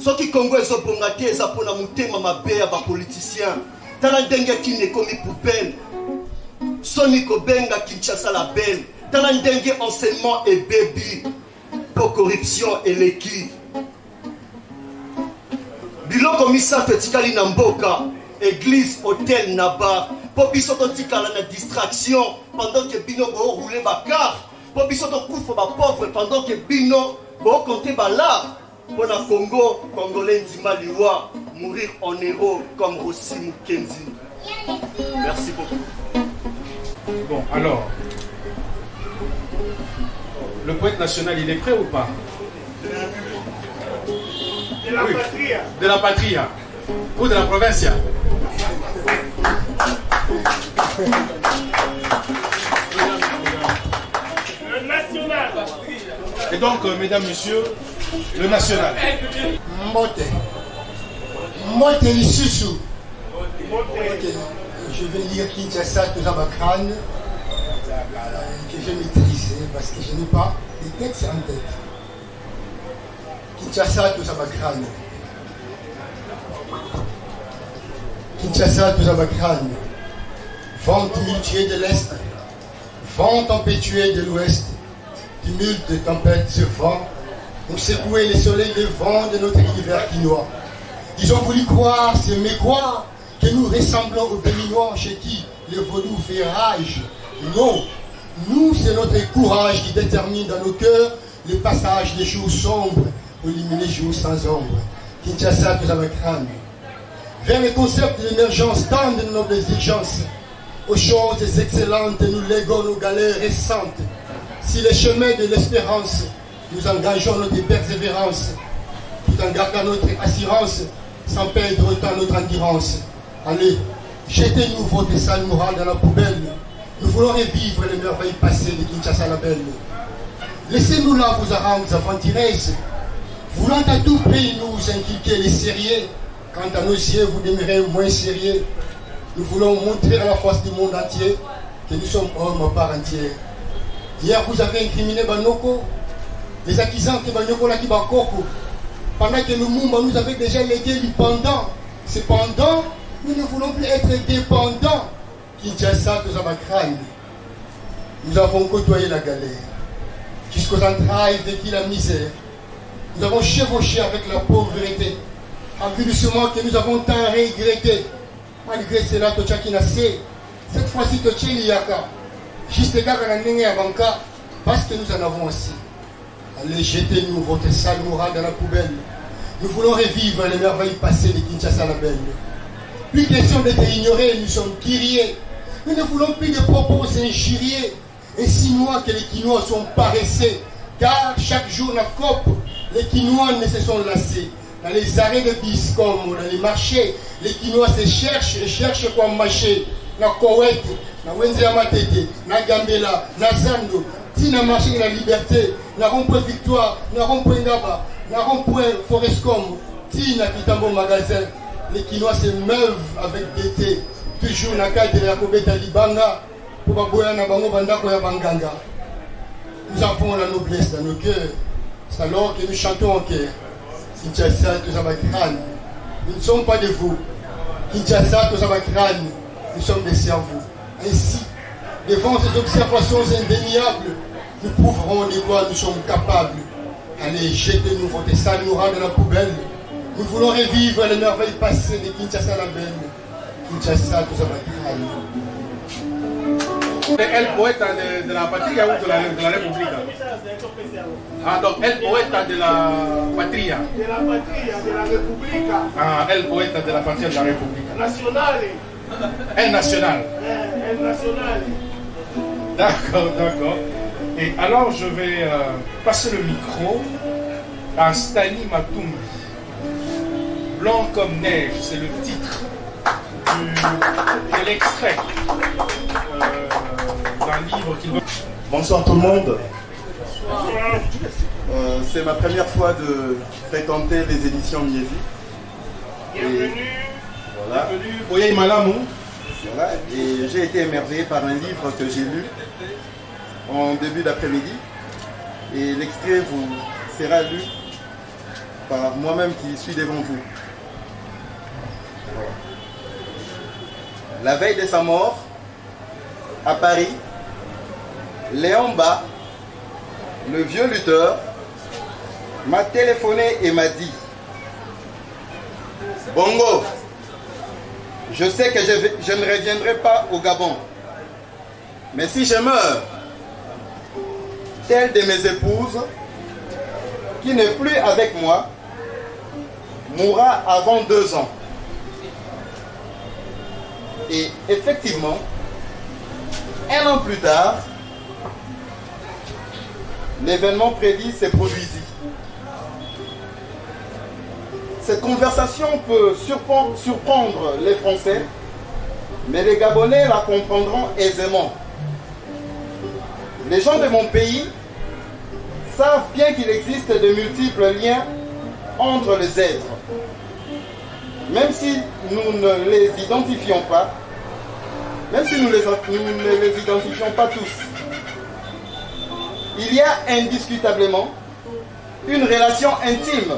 Soki Congo ezobonga te eza pona mutema mabe ya ba politicien. Tala ndenge kine komi poubelle. Soni kobenga Kinshasa la belle. Tala ndenge enseignement et baby. Pour corruption et l'équipe. Biloko misato etikali na mboka. Église, hôtel, nabar. Po biso to tikala na distraction pendant que bino go rouler ba car. Po biso to kufo ba pauvre pendant que bino go compter ba là. Pour la Congo, Congolais Nzima Liwa, mourir en héros comme Rossi Mukenzi. Merci beaucoup. Bon, alors, le poète national, il est prêt ou pas? De la patrie. De la patrie. Ou de la province? Le national. Et donc, mesdames, messieurs, le national. Mote. Mote Lissusou. Je vais lire Kinshasa Touzamakrane, que je maîtrise parce que je n'ai pas les textes en tête. Kinshasa Touzamakrane. Kinshasa Touzamakrane. Vent tumultueux de l'Est, vent tempétueux de l'Ouest, tumulte de tempêtes et vent ont secoué les soleils de vent de notre univers quinois. Ils ont voulu croire, c'est mécroire, que nous ressemblons aux Béninois chez qui le vaudou fait rage. Non, nous, c'est notre courage qui détermine dans nos cœurs le passage des jours sombres aux lumineux jours sans ombre. Kinshasa Touzamakrane. Vers le concept de l'émergence tant de nos exigences, aux choses excellentes, nous léguons nos galères récentes. Si les chemins de l'espérance, nous engageons notre persévérance, tout en gardant notre assurance, sans perdre autant notre endurance. Allez, jetez-nous votre sale morale dans la poubelle. Nous voulons revivre les merveilles passées de Kinshasa la belle. Laissez-nous là vos harangues aventureuses, voulant à tout prix nous inculquer les sérieux. Quant à nos yeux, vous demeurez moins sérieux. Nous voulons montrer à la face du monde entier que nous sommes hommes à part entière. Hier, vous avez incriminé Banoko, les accusants de Banoko Laki Bakoko. Pendant que nous avons déjà légué du pendant. Cependant, nous ne voulons plus être dépendants. Kinshasa Touzamakrane. Nous avons côtoyé la galère. Jusqu'aux entrailles vécu la misère. Nous avons chevauché avec la pauvreté. En vue du chemin que nous avons tant regretté. Malgré cela, cette fois-ci, Tocheliaka. Juste parce que nous en avons aussi. Allez, jetez-nous votre sale morale dans la poubelle. Nous voulons revivre les merveilles passées de Kinshasa la belle. Plus question d'être ignorés, nous sommes kyriés. Nous ne voulons plus de propos injuriés. Et Chinois que les Quinois sont paressés. Car chaque jour, la COP, les Quinois ne se sont lassés. Dans les arrêts de bus comme dans les marchés, les Quinois se cherchent et cherchent quoi marcher. na Koweït, na Wenzia Matete, na Gambela, na Zando, tina marché la liberté, na rond-point Victoire, na rond-point Ngaba, na rond-point Forestcom, tina Kitambo magasin. Les Quinois se meuvent avec d'été, toujours na cadre de la Kobeta Libanga, pour Baboya na Bango Bandako ya Banganga. Nous avons la noblesse dans nos cœurs, c'est alors que nous chantons en cœur. Kinshasa, Tozabakiran, nous ne sommes pas de vous. Kinshasa, Tozabakiran, nous sommes des cerveaux. Ainsi, devant ces observations indéniables, nous prouverons de quoi nous sommes capables. Allez, jetez-nous votre Sanoura dans la poubelle. Nous voulons revivre les merveilles passées de Kinshasa la belle. Kinshasa, Tozabakiran. Elle poète de la patrie ou de la République? Ah, donc elle poète de la patrie. De la patrie, de la République. Ah, elle poète de la patrie de la République. Nationale. Elle nationale. Elle nationale. D'accord, d'accord. Et alors je vais passer le micro à Stani Matoum. Blanc comme neige, c'est le titre de l'extrait d'un livre qu'il veut. Bonsoir tout le monde. C'est ma première fois de fréquenter les éditions Miesi. Bienvenue. Voilà. Bienvenue. Malamou. Voilà. Et j'ai été émerveillé par un livre que j'ai lu en début d'après-midi. Et l'extrait vous sera lu par moi-même qui suis devant vous. Voilà. La veille de sa mort, à Paris, Léon Bas, le vieux lutteur, m'a téléphoné et m'a dit: Bongo, je sais que je ne reviendrai pas au Gabon, mais si je meurs, telle de mes épouses, qui n'est plus avec moi, mourra avant 2 ans. Et effectivement, 1 an plus tard, l'événement prédit s'est produisit. Cette conversation peut surprendre les Français, mais les Gabonais la comprendront aisément. Les gens de mon pays savent bien qu'il existe de multiples liens entre les êtres. Même si nous ne les identifions pas, même si nous ne les identifions pas tous, il y a indiscutablement une relation intime,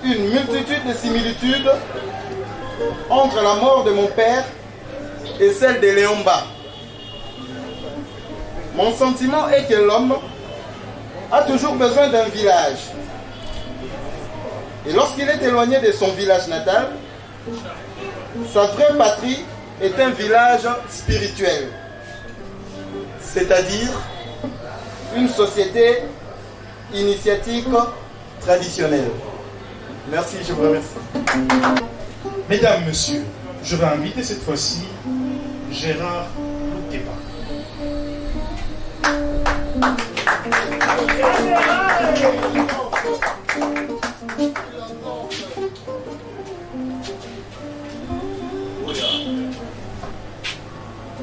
une multitude de similitudes entre la mort de mon père et celle de Léon Bas. Mon sentiment est que l'homme a toujours besoin d'un village. Et lorsqu'il est éloigné de son village natal, sa vraie patrie est un village spirituel, c'est-à-dire une société initiatique traditionnelle. Merci, je vous remercie. Mesdames, Messieurs, je vais inviter cette fois-ci Gérard Loukeba.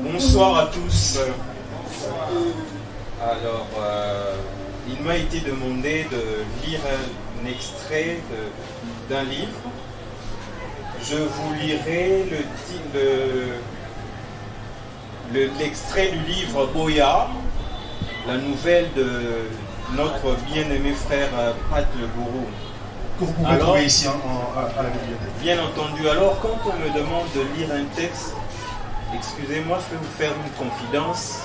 Bonsoir à tous. Alors, il m'a été demandé de lire un extrait d'un livre. Je vous lirai l'extrait du livre Boya, la nouvelle de notre bien-aimé frère Pat Le Gourou. Que vous pouvez trouver ici à la bibliothèque. Bien entendu. Alors, quand on me demande de lire un texte, excusez-moi, je vais vous faire une confidence.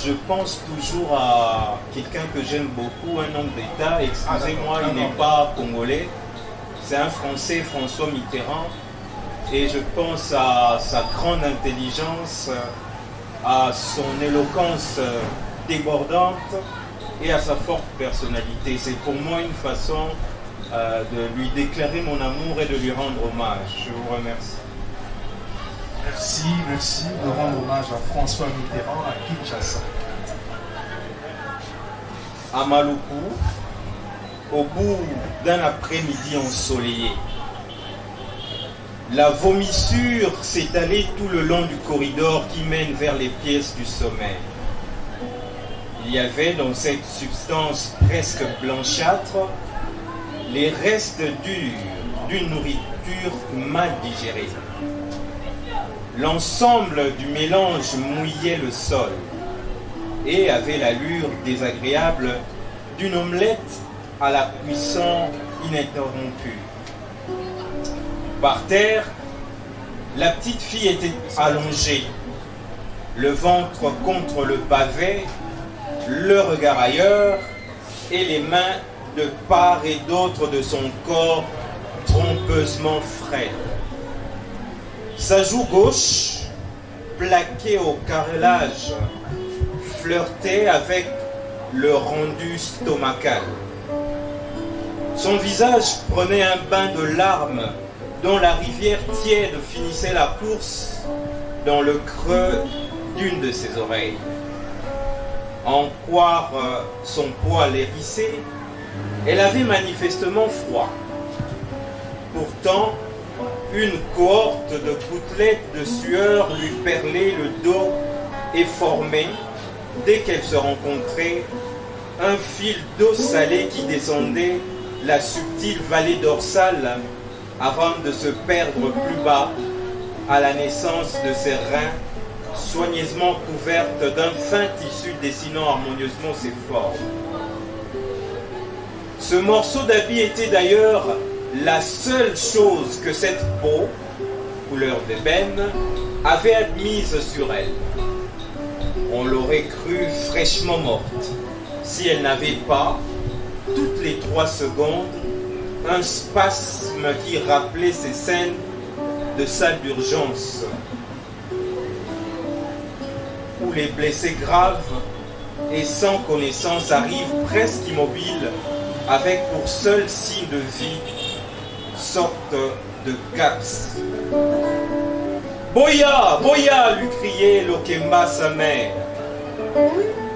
Je pense toujours à quelqu'un que j'aime beaucoup, un homme d'État. Excusez-moi, il n'est pas congolais. C'est un Français, François Mitterrand. Et je pense à sa grande intelligence, à son éloquence débordante et à sa forte personnalité. C'est pour moi une façon de lui déclarer mon amour et de lui rendre hommage. Je vous remercie. Merci de rendre hommage à François Mitterrand à Kinshasa. À Maluku, au bout d'un après-midi ensoleillé, La vomissure s'étalait tout le long du corridor qui mène vers les pièces du sommeil. Il y avait dans cette substance presque blanchâtre les restes durs d'une nourriture mal digérée. L'ensemble du mélange mouillait le sol et avait l'allure désagréable d'une omelette à la cuisson ininterrompue. Par terre, la petite fille était allongée, le ventre contre le pavé, le regard ailleurs et les mains de part et d'autre de son corps trompeusement frêle. Sa joue gauche, plaquée au carrelage, flirtait avec le rendu stomacal. Son visage prenait un bain de larmes dont la rivière tiède finissait la course dans le creux d'une de ses oreilles. En croire son poil hérissé, elle avait manifestement froid. Pourtant, une cohorte de gouttelettes de sueur lui perlait le dos et formait, dès qu'elles se rencontraient, un fil d'eau salée qui descendait la subtile vallée dorsale avant de se perdre plus bas à la naissance de ses reins, soigneusement couvertes d'un fin tissu dessinant harmonieusement ses formes. Ce morceau d'habit était d'ailleurs la seule chose que cette peau, couleur d'ébène, avait admise sur elle. On l'aurait crue fraîchement morte si elle n'avait pas, toutes les 3 secondes, un spasme qui rappelait ces scènes de salle d'urgence où les blessés graves et sans connaissance arrivent presque immobiles avec pour seul signe de vie sorte de caps. Boya, Boya, lui criait Lokemba sa mère.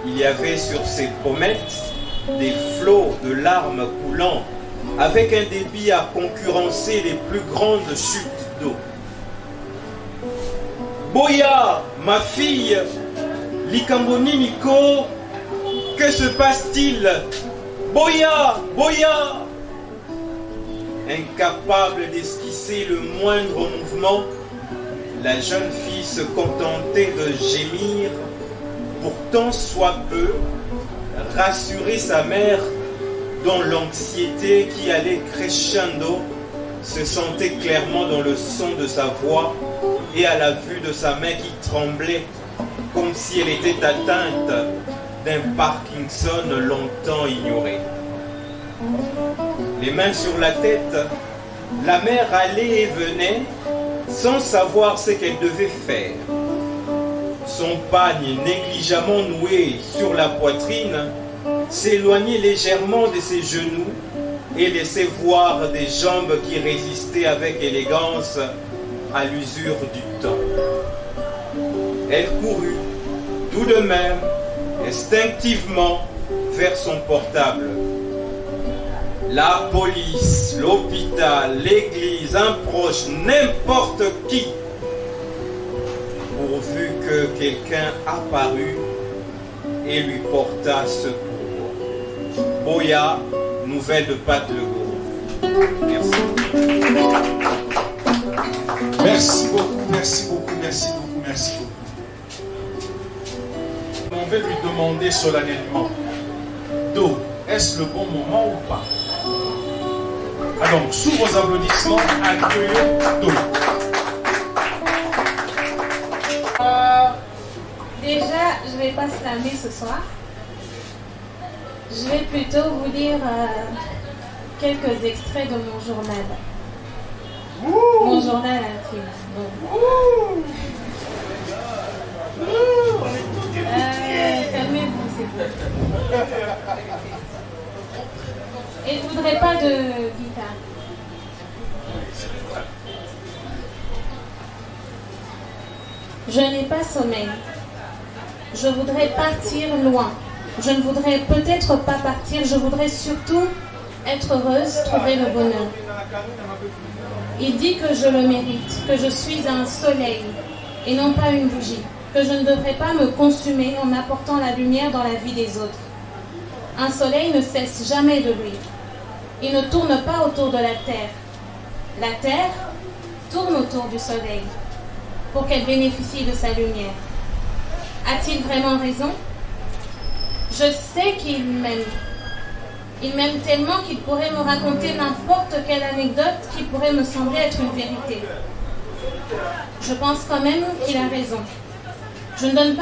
Il y avait sur ses pommettes des flots de larmes coulant avec un débit à concurrencer les plus grandes chutes d'eau. Boya, ma fille, Likamboni Nico, que se passe-t-il? Boya, Boya! Incapable d'esquisser le moindre mouvement, la jeune fille se contentait de gémir, pourtant soit peu, rassurer sa mère dont l'anxiété qui allait crescendo se sentait clairement dans le son de sa voix et à la vue de sa main qui tremblait comme si elle était atteinte d'un Parkinson longtemps ignoré. Les mains sur la tête, la mère allait et venait sans savoir ce qu'elle devait faire. Son pagne négligemment noué sur la poitrine s'éloignait légèrement de ses genoux et laissait voir des jambes qui résistaient avec élégance à l'usure du temps. Elle courut tout de même, instinctivement, vers son portable. La police, l'hôpital, l'église, un proche, n'importe qui, pourvu que quelqu'un apparût et lui porta secours. Boya, nouvelle de Pat Legault. Merci. Merci beaucoup, merci beaucoup, merci beaucoup, merci beaucoup. On va lui demander solennellement, Do, est-ce le bon moment ou pas? Ah donc, sous vos applaudissements, accueillons Do. Déjà, je ne vais pas slammer ce soir. Je vais plutôt vous lire quelques extraits de mon journal. Mon journal intime. Calmez-vous, c'est bon. Et je ne voudrais pas de guitare. Je n'ai pas sommeil. Je voudrais partir loin. Je ne voudrais peut-être pas partir. Je voudrais surtout être heureuse, trouver le bonheur. Il dit que je le mérite, que je suis un soleil et non pas une bougie, que je ne devrais pas me consumer en apportant la lumière dans la vie des autres. Un soleil ne cesse jamais de luire. Il ne tourne pas autour de la terre. La terre tourne autour du soleil pour qu'elle bénéficie de sa lumière. A-t-il vraiment raison? Je sais qu'il m'aime. Il m'aime tellement qu'il pourrait me raconter n'importe quelle anecdote qui pourrait me sembler être une vérité. Je pense quand même qu'il a raison. Je donne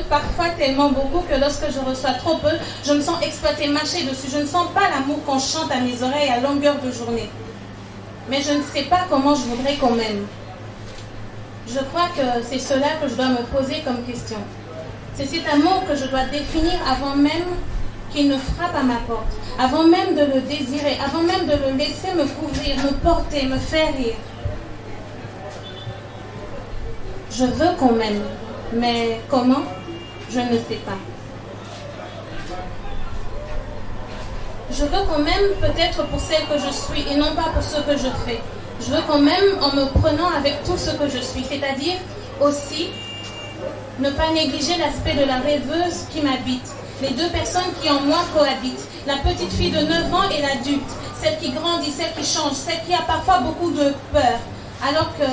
parfois tellement beaucoup que lorsque je reçois trop peu, je me sens exploitée, marcher dessus. Je ne sens pas l'amour qu'on chante à mes oreilles à longueur de journée. Mais je ne sais pas comment je voudrais qu'on m'aime. Je crois que c'est cela que je dois me poser comme question. C'est cet amour que je dois définir avant même qu'il ne frappe à ma porte, avant même de le désirer, avant même de le laisser me couvrir, me porter, me faire rire. Je veux qu'on m'aime, mais comment? Je ne sais pas. Je veux qu'on m'aime peut-être pour celle que je suis et non pas pour ce que je fais. Je veux qu'on m'aime en me prenant avec tout ce que je suis, c'est-à-dire aussi ne pas négliger l'aspect de la rêveuse qui m'habite, les deux personnes qui en moi cohabitent, la petite fille de 9 ans et l'adulte, celle qui grandit, celle qui change, celle qui a parfois beaucoup de peur, alors que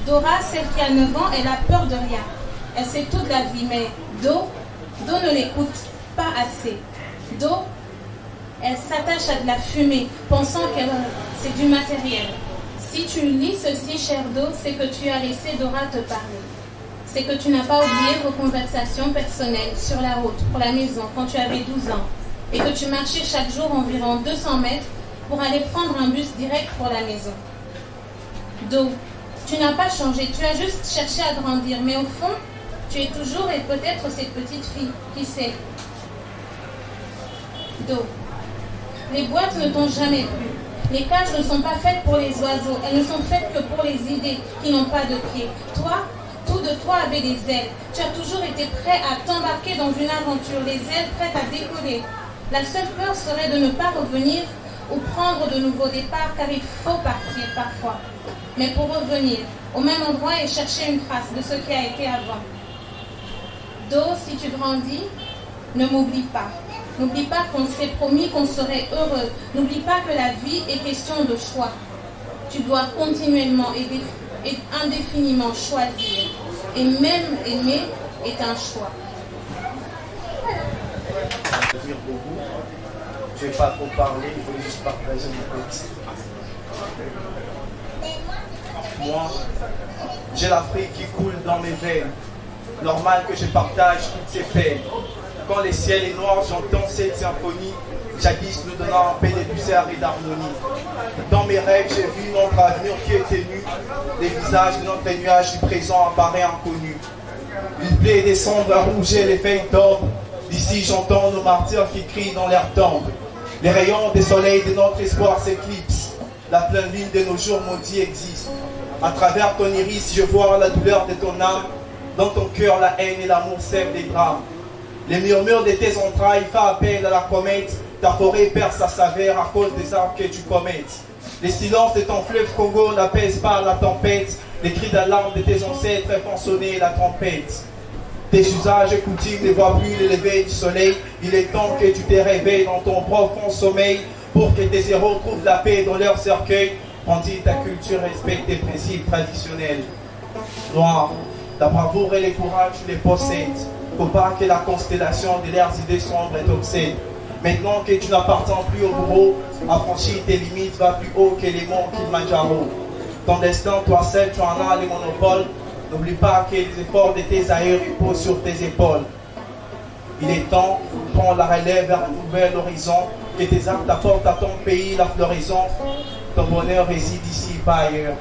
Dora, celle qui a 9 ans, elle a peur de rien. Elle sait toute la vie, mais Do ne l'écoute pas assez. Do, elle s'attache à de la fumée, pensant que c'est du matériel. Si tu lis ceci, cher Do, c'est que tu as laissé Dora te parler. C'est que tu n'as pas oublié vos conversations personnelles sur la route, pour la maison, quand tu avais 12 ans, et que tu marchais chaque jour environ 200 mètres pour aller prendre un bus direct pour la maison. Do, tu n'as pas changé, tu as juste cherché à grandir, mais au fond, tu es toujours et peut-être cette petite fille, qui sait. Do, les boîtes ne t'ont jamais plu. Les cages ne sont pas faites pour les oiseaux, elles ne sont faites que pour les idées qui n'ont pas de pieds. Toi, tout de toi avait des ailes. Tu as toujours été prêt à t'embarquer dans une aventure, les ailes prêtes à décoller. La seule peur serait de ne pas revenir ou prendre de nouveaux départs, car il faut partir parfois. Mais pour revenir au même endroit et chercher une trace de ce qui a été avant. Do, si tu grandis, ne m'oublie pas. N'oublie pas qu'on s'est promis qu'on serait heureux. N'oublie pas que la vie est question de choix. Tu dois continuellement et indéfiniment choisir. Et même aimer est un choix. Dire beaucoup. Je ne vais pas trop parler, je vais juste partager mon texte. Moi, j'ai l'Afrique qui coule dans mes veines. Normal que je partage toutes ces peines. Quand le ciel est noir, j'entends cette symphonie, jadis nous donnant un paix de douceur et d'harmonie. Dans mes rêves, j'ai vu notre avenir qui était nu. Les visages de notre nuage du présent apparaissent inconnus. Une plaie descend à rouger les feuilles d'or. D'ici, j'entends nos martyrs qui crient dans l'air tombe. Les rayons des soleils de notre espoir s'éclipsent. La pleine lune de nos jours maudits existe. À travers ton iris, je vois la douleur de ton âme. Dans ton cœur, la haine et l'amour sèment des drames. Les murmures de tes entrailles font appel à la comète. Ta forêt perd sa saveur à cause des arbres que tu commettes. Les silences de ton fleuve Congo n'apaisent pas la tempête. Les cris d'alarme de tes ancêtres font sonner la trompette. Tes usages et coutumes ne voient plus le lever du soleil. Il est temps que tu te réveilles dans ton profond sommeil pour que tes héros trouvent la paix dans leur cercueil. Grandis ta culture, respecte tes principes traditionnels. Noir, ta bravoure et le courage, tu les possèdes. Faut pas que la constellation de leurs idées sombres t'obsède. Maintenant que tu n'appartiens plus au bourreau, affranchir tes limites va plus haut que les monts Kilimanjaro. Ton destin, toi seul, tu en as le monopole. N'oublie pas que les efforts de tes aïeux reposent sur tes épaules. Il est temps, prends la relève vers un nouvel horizon, que tes actes t'apportent à ton pays la floraison. Ton bonheur réside ici, pas ailleurs.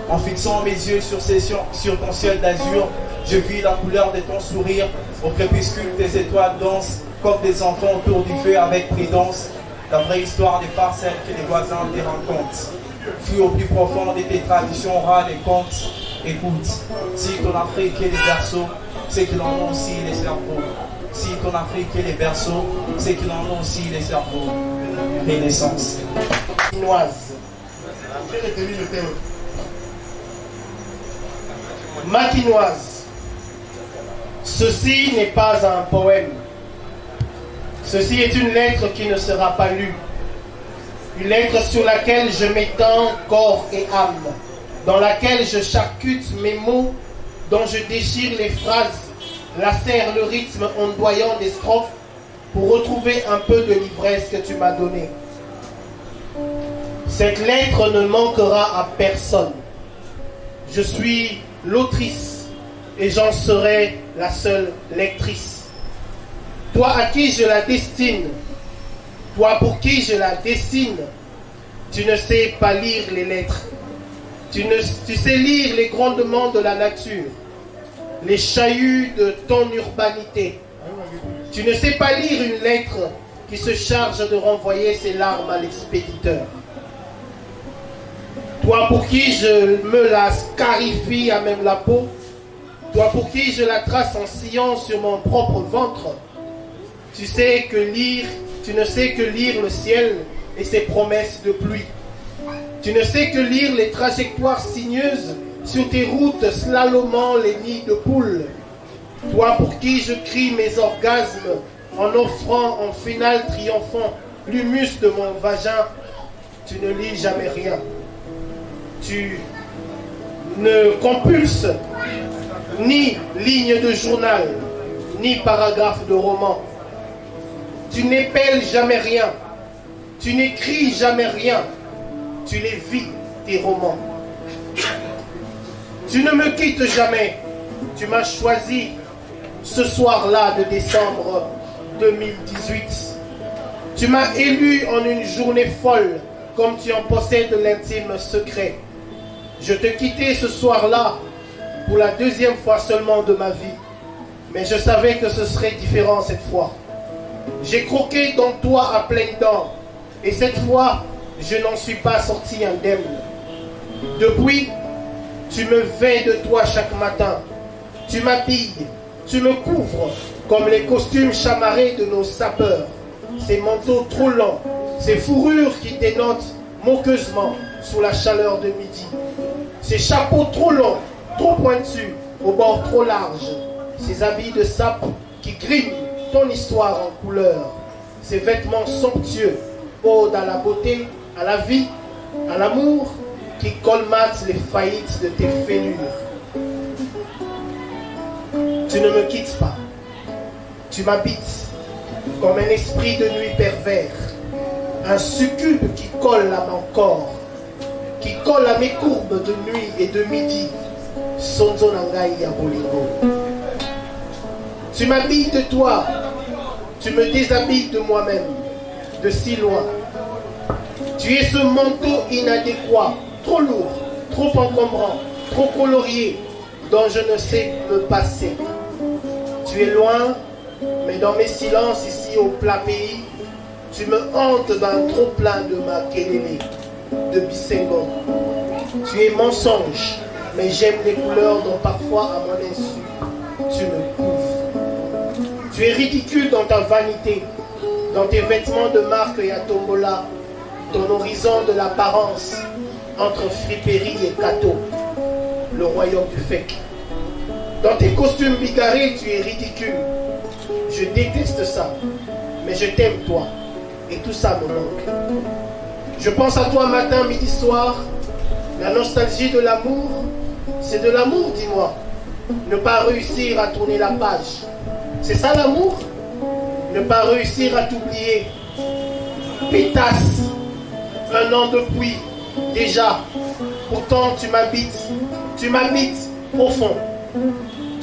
En fixant mes yeux sur ton ciel d'azur, je vis la couleur de ton sourire. Au crépuscule, tes étoiles dansent comme des enfants autour du feu avec prudence. La vraie histoire n'est pas celle que les voisins te racontent. Fuis au plus profond de tes traditions orales et contes. Écoute, si ton Afrique est les berceaux, c'est qu'il en a aussi les cerveaux. Si ton Afrique est les berceaux, c'est qu'il en a aussi les cerveaux. Renaissance. Makinoise. J'ai retenu le thème. Makinoise. Ceci n'est pas un poème. Ceci est une lettre qui ne sera pas lue. Une lettre sur laquelle je m'étends corps et âme, dans laquelle je charcute mes mots, dont je déchire les phrases, lacère le rythme ondoyant des strophes pour retrouver un peu de l'ivresse que tu m'as donnée. Cette lettre ne manquera à personne. Je suis l'autrice et j'en serai la seule lectrice. Toi à qui je la destine, toi pour qui je la dessine, tu ne sais pas lire les lettres. Tu sais lire les grondements de la nature, les chahuts de ton urbanité. Tu ne sais pas lire une lettre qui se charge de renvoyer ses larmes à l'expéditeur. Toi pour qui je me la scarifie à même la peau, toi pour qui je la trace en sciant sur mon propre ventre, tu ne sais que lire le ciel et ses promesses de pluie. Tu ne sais que lire les trajectoires sinueuses sur tes routes slalomant les nids de poules. Toi pour qui je crie mes orgasmes en offrant en finale triomphant l'humus de mon vagin, tu ne lis jamais rien. Tu ne compulses ni ligne de journal, ni paragraphe de roman. Tu n'épelles jamais rien. Tu n'écris jamais rien. Tu les vis, tes romans. Tu ne me quittes jamais. Tu m'as choisi ce soir-là de décembre 2018. Tu m'as élu en une journée folle, comme tu en possèdes l'intime secret. Je te quittais ce soir-là pour la deuxième fois seulement de ma vie. Mais je savais que ce serait différent cette fois. J'ai croqué dans toi à pleines dents. Et cette fois, je n'en suis pas sorti indemne. Depuis, tu me vêts de toi chaque matin. Tu m'habilles, tu me couvres comme les costumes chamarrés de nos sapeurs. Ces manteaux trop longs, ces fourrures qui dénotent moqueusement sous la chaleur de midi. Ces chapeaux trop longs, trop pointus, aux bords trop larges. Ces habits de sape qui griment ton histoire en couleur. Ces vêtements somptueux, ode à la beauté, à la vie, à l'amour, qui colmatent les faillites de tes fêlures. Tu ne me quittes pas. Tu m'habites comme un esprit de nuit pervers, un succube qui colle à mon corps, qui colle à mes courbes de nuit et de midi. Sonzo nangai ya bolingo. Tu m'habilles de toi, tu me déshabilles de moi-même, de si loin. Tu es ce manteau inadéquat, trop lourd, trop encombrant, trop colorié, dont je ne sais me passer. Tu es loin, mais dans mes silences ici au plat pays, tu me hantes d'un trop-plein de Makelele, de Bisengo. Tu es mensonge, mais j'aime les couleurs dont parfois à mon insu, tu me couvres. Tu es ridicule dans ta vanité, dans tes vêtements de marque et à tombola, ton horizon de l'apparence entre friperie et cateau, le royaume du fake. Dans tes costumes bigarrés, tu es ridicule. Je déteste ça, mais je t'aime toi, et tout ça me manque. Je pense à toi matin, midi, soir. La nostalgie de l'amour, c'est de l'amour, dis-moi. Ne pas réussir à tourner la page. C'est ça l'amour? Ne pas réussir à t'oublier. Pétasse, un an depuis, déjà. Pourtant tu m'habites profond.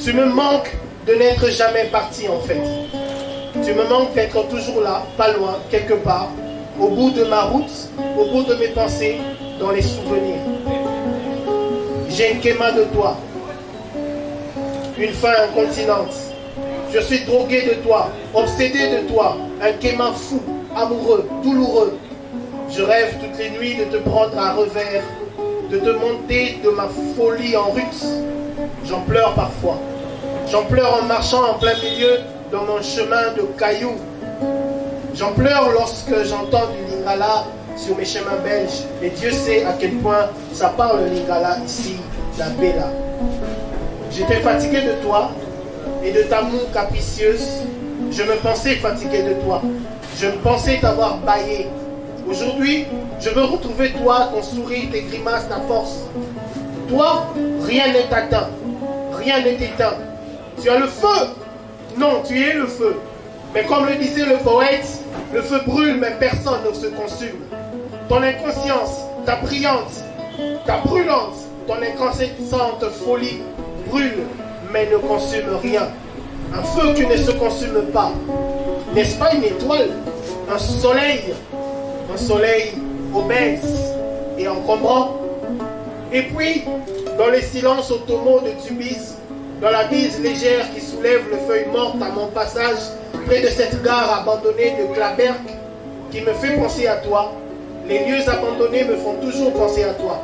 Tu me manques de n'être jamais parti en fait. Tu me manques d'être toujours là, pas loin, quelque part, au bout de ma route, au bout de mes pensées, dans les souvenirs. J'ai une quéma de toi, une faim incontinente. Je suis drogué de toi, obsédé de toi, un quéma fou, amoureux, douloureux. Je rêve toutes les nuits de te prendre à revers, de te monter de ma folie en rut. J'en pleure parfois. J'en pleure en marchant en plein milieu dans mon chemin de cailloux. J'en pleure lorsque j'entends du lingala sur mes chemins belges. Mais Dieu sait à quel point ça parle lingala ici, la Bella. J'étais fatigué de toi et de ta moue capricieuse. Je me pensais fatigué de toi. Je me pensais t'avoir baillé. Aujourd'hui, je veux retrouver toi, ton sourire, tes grimaces, ta force. Toi, rien ne t'atteint. Rien ne t'éteint. Tu as le feu. Non, tu es le feu. Mais comme le disait le poète, le feu brûle, mais personne ne se consume. Ton inconscience, ta brillante, ta brûlante, ton incandescente folie brûle, mais ne consume rien. Un feu qui ne se consume pas. N'est-ce pas une étoile? Un soleil obèse et encombrant. Et puis, dans les silences automaux de Tubize, dans la bise légère qui soulève les feuilles mortes à mon passage, près de cette gare abandonnée de Claberg, qui me fait penser à toi, les lieux abandonnés me font toujours penser à toi.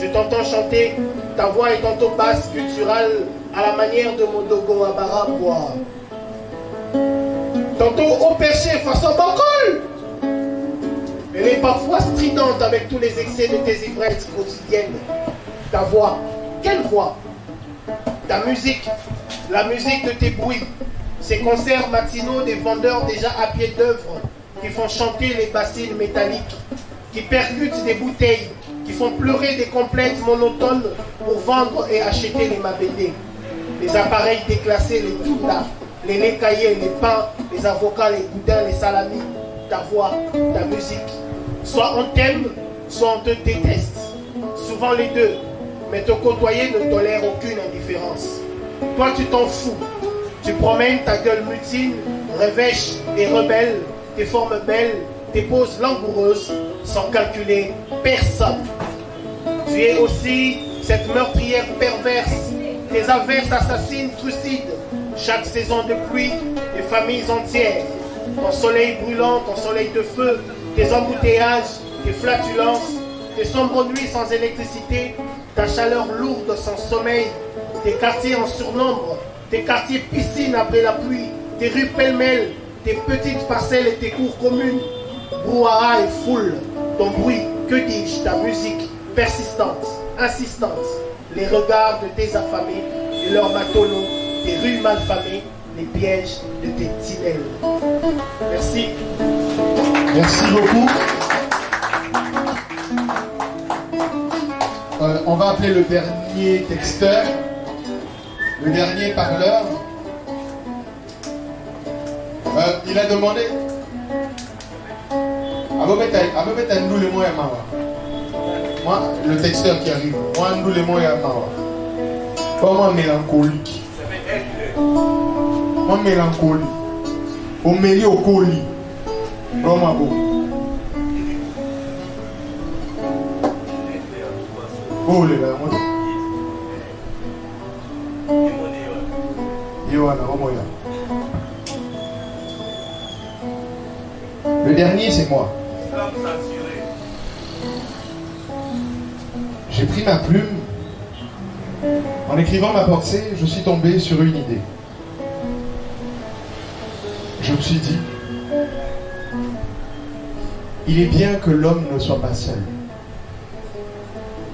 Je t'entends chanter, ta voix est tantôt basse, gutturale, à la manière de Modogo Abarabois. Tantôt au perché face au bancol. Elle est parfois stridente avec tous les excès de tes ivresses quotidiennes. Ta voix, quelle voix? Ta musique, la musique de tes bruits, ces concerts matinaux des vendeurs déjà à pied d'œuvre qui font chanter les bassines métalliques, qui percutent des bouteilles, qui font pleurer des complètes monotones pour vendre et acheter les mabédés. Les appareils déclassés, les doulas, les laits caillés, les pains, les avocats, les boudins, les salamis, ta voix, ta musique. Soit on t'aime, soit on te déteste. Souvent les deux, mais te côtoyer ne tolère aucune indifférence. Toi tu t'en fous. Tu promènes ta gueule mutine, revêche et rebelle, tes formes belles, tes poses langoureuses, sans calculer personne. Tu es aussi cette meurtrière perverse, tes averses assassines trucides, chaque saison de pluie, des familles entières, ton soleil brûlant, ton soleil de feu, tes embouteillages, tes flatulences, tes sombres nuits sans électricité, ta chaleur lourde sans sommeil, tes quartiers en surnombre, tes quartiers piscines après la pluie, tes rues pêle-mêle, tes petites parcelles et tes cours communes, brouhaha et foule, ton bruit, que dis-je, ta musique persistante, insistante, les regards de tes affamés et leurs matolos, tes rues malfamées, les pièges de tes tinelles. Merci. Merci beaucoup. On va appeler le dernier texteur, le dernier parleur. Il a demandé moi, le texteur qui arrive, moi, nous les moyens comment mélancolique. Moi, mélancolie. Au milieu au colis. Vraiment beau. Oh, les gars, moi. Le dernier, c'est moi. J'ai pris ma plume. En écrivant ma pensée, je suis tombé sur une idée. Je me suis dit, il est bien que l'homme ne soit pas seul.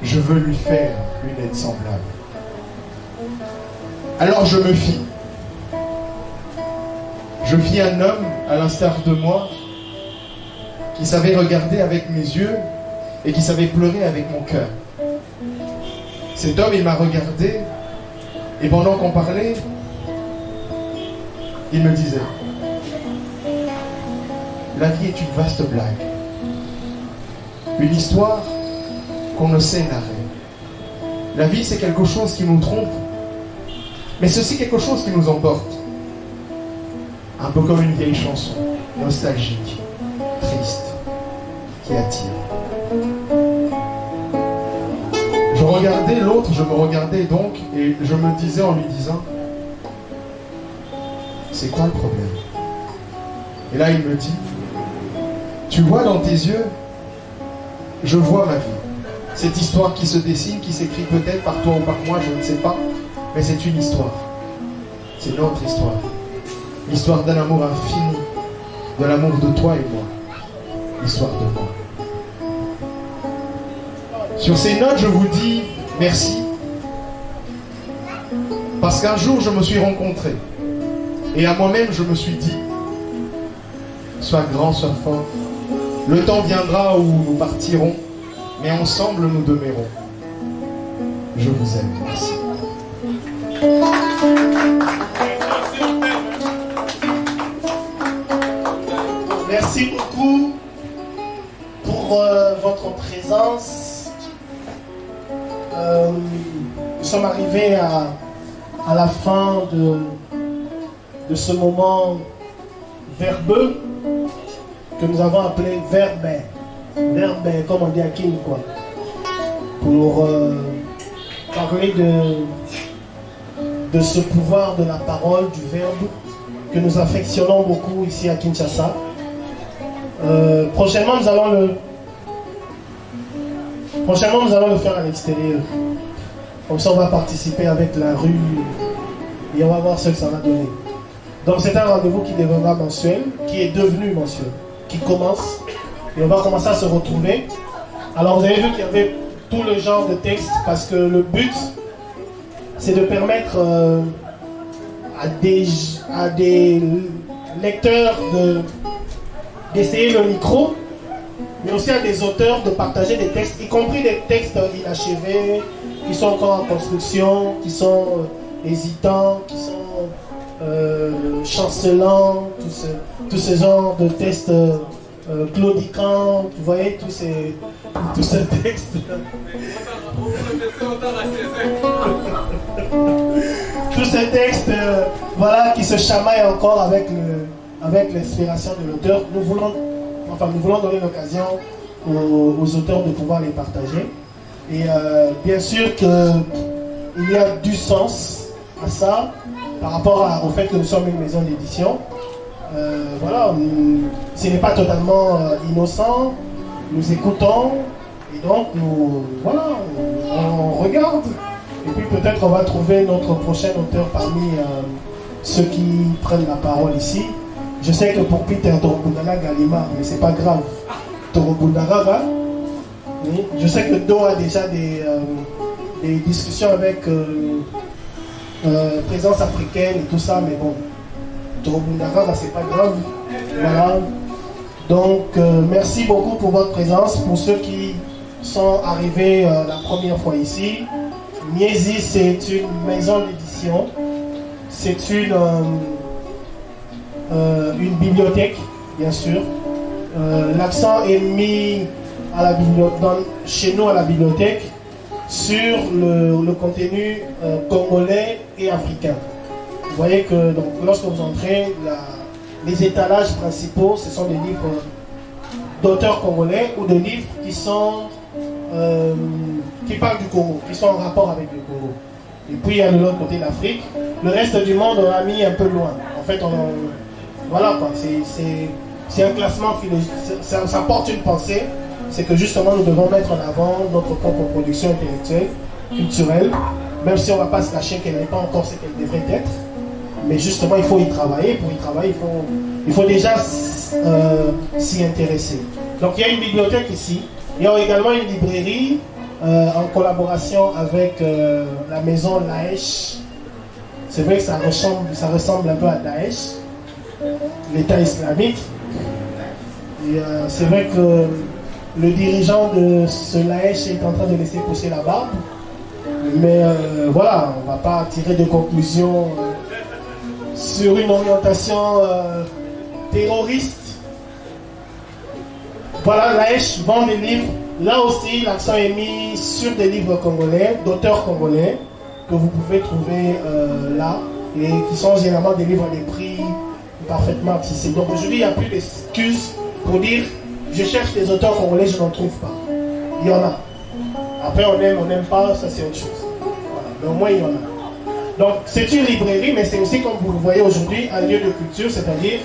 Je veux lui faire une aide semblable. Alors je me fis. Je fis un homme, à l'instar de moi, qui savait regarder avec mes yeux et qui savait pleurer avec mon cœur. Cet homme, il m'a regardé, et pendant qu'on parlait, il me disait, la vie est une vaste blague, une histoire qu'on ne sait narrer. La vie, c'est quelque chose qui nous trompe, mais c'est aussi quelque chose qui nous emporte. Un peu comme une vieille chanson, nostalgique, triste, qui attire. Je regardais l'autre, je me regardais donc, et je me disais en lui disant, c'est quoi le problème? Et là il me dit, tu vois dans tes yeux, je vois ma vie. Cette histoire qui se dessine, qui s'écrit peut-être par toi ou par moi, je ne sais pas, mais c'est une histoire. C'est notre histoire. L'histoire d'un amour infini, de l'amour de toi et moi. L'histoire de moi. Sur ces notes, je vous dis merci. Parce qu'un jour, je me suis rencontré. Et à moi-même, je me suis dit, sois grand, sois fort. Le temps viendra où nous partirons, mais ensemble, nous demeurons. Je vous aime. Merci. Merci beaucoup pour votre présence. Nous sommes arrivés à la fin de ce moment verbeux que nous avons appelé verbin. Verbin, comme on dit à Kim, quoi. Pour parler de ce pouvoir de la parole, du verbe, que nous affectionnons beaucoup ici à Kinshasa. Prochainement, nous allons le faire à l'extérieur. Comme ça, on va participer avec la rue et on va voir ce que ça va donner. Donc, c'est un rendez-vous qui deviendra mensuel, qui est devenu mensuel, qui commence. Et on va commencer à se retrouver. Alors, vous avez vu qu'il y avait tout le genre de texte parce que le but, c'est de permettre à des lecteurs d'essayer le micro, mais aussi à des auteurs de partager des textes, y compris des textes inachevés, qui sont encore en construction, qui sont hésitants, qui sont chancelants, tous ces genres de textes claudiquants, vous voyez, tous ces textes. Tous ces textes voilà, qui se chamaillent encore avec l'inspiration de l'auteur. Nous voulons donner l'occasion aux auteurs de pouvoir les partager. Et bien sûr qu'il y a du sens à ça par rapport au fait que nous sommes une maison d'édition. Voilà, ce n'est pas totalement innocent. Nous écoutons et donc on regarde. Et puis peut-être on va trouver notre prochain auteur parmi ceux qui prennent la parole ici. Je sais que pour Peter Torobundara Galima, mais c'est pas grave. Torobundara va. Oui. Je sais que Do a déjà des discussions avec présence africaine et tout ça, mais bon, Torobundara, c'est pas grave. Voilà. Donc merci beaucoup pour votre présence. Pour ceux qui sont arrivés la première fois ici, Miezi, c'est une maison d'édition. C'est une bibliothèque, bien sûr. L'accent est mis chez nous à la bibliothèque sur le contenu congolais et africain. Vous voyez que donc, lorsque vous entrez, les étalages principaux, ce sont des livres d'auteurs congolais ou de livres qui parlent du Congo, qui sont en rapport avec le Congo. Et puis il y a de l'autre côté l'Afrique. Le reste du monde, on l'a mis un peu loin. En fait, voilà quoi, c'est un classement philosophique, ça porte une pensée, c'est que justement nous devons mettre en avant notre propre production intellectuelle, culturelle, même si on ne va pas se cacher qu'elle n'est pas encore ce qu'elle devrait être, mais justement il faut y travailler. Pour y travailler, il faut déjà s'y intéresser. Donc il y a une bibliothèque ici, il y a également une librairie en collaboration avec la maison Daesh. C'est vrai que ça ressemble un peu à Daesh, l'État islamique. Et c'est vrai que le dirigeant de ce Daesh est en train de laisser pousser la barbe. Mais voilà, on ne va pas tirer de conclusions sur une orientation terroriste. Voilà, Daesh vend des livres. Là aussi, l'accent est mis sur des livres congolais, d'auteurs congolais, que vous pouvez trouver là, et qui sont généralement des livres à des prix parfaitement accessibles. Donc aujourd'hui, il n'y a plus d'excuses pour dire je cherche des auteurs congolais, je n'en trouve pas. Il y en a. Après, on n'aime pas, ça c'est autre chose. Voilà. Mais au moins, il y en a. Donc c'est une librairie, mais c'est aussi, comme vous le voyez aujourd'hui, un lieu de culture, c'est-à-dire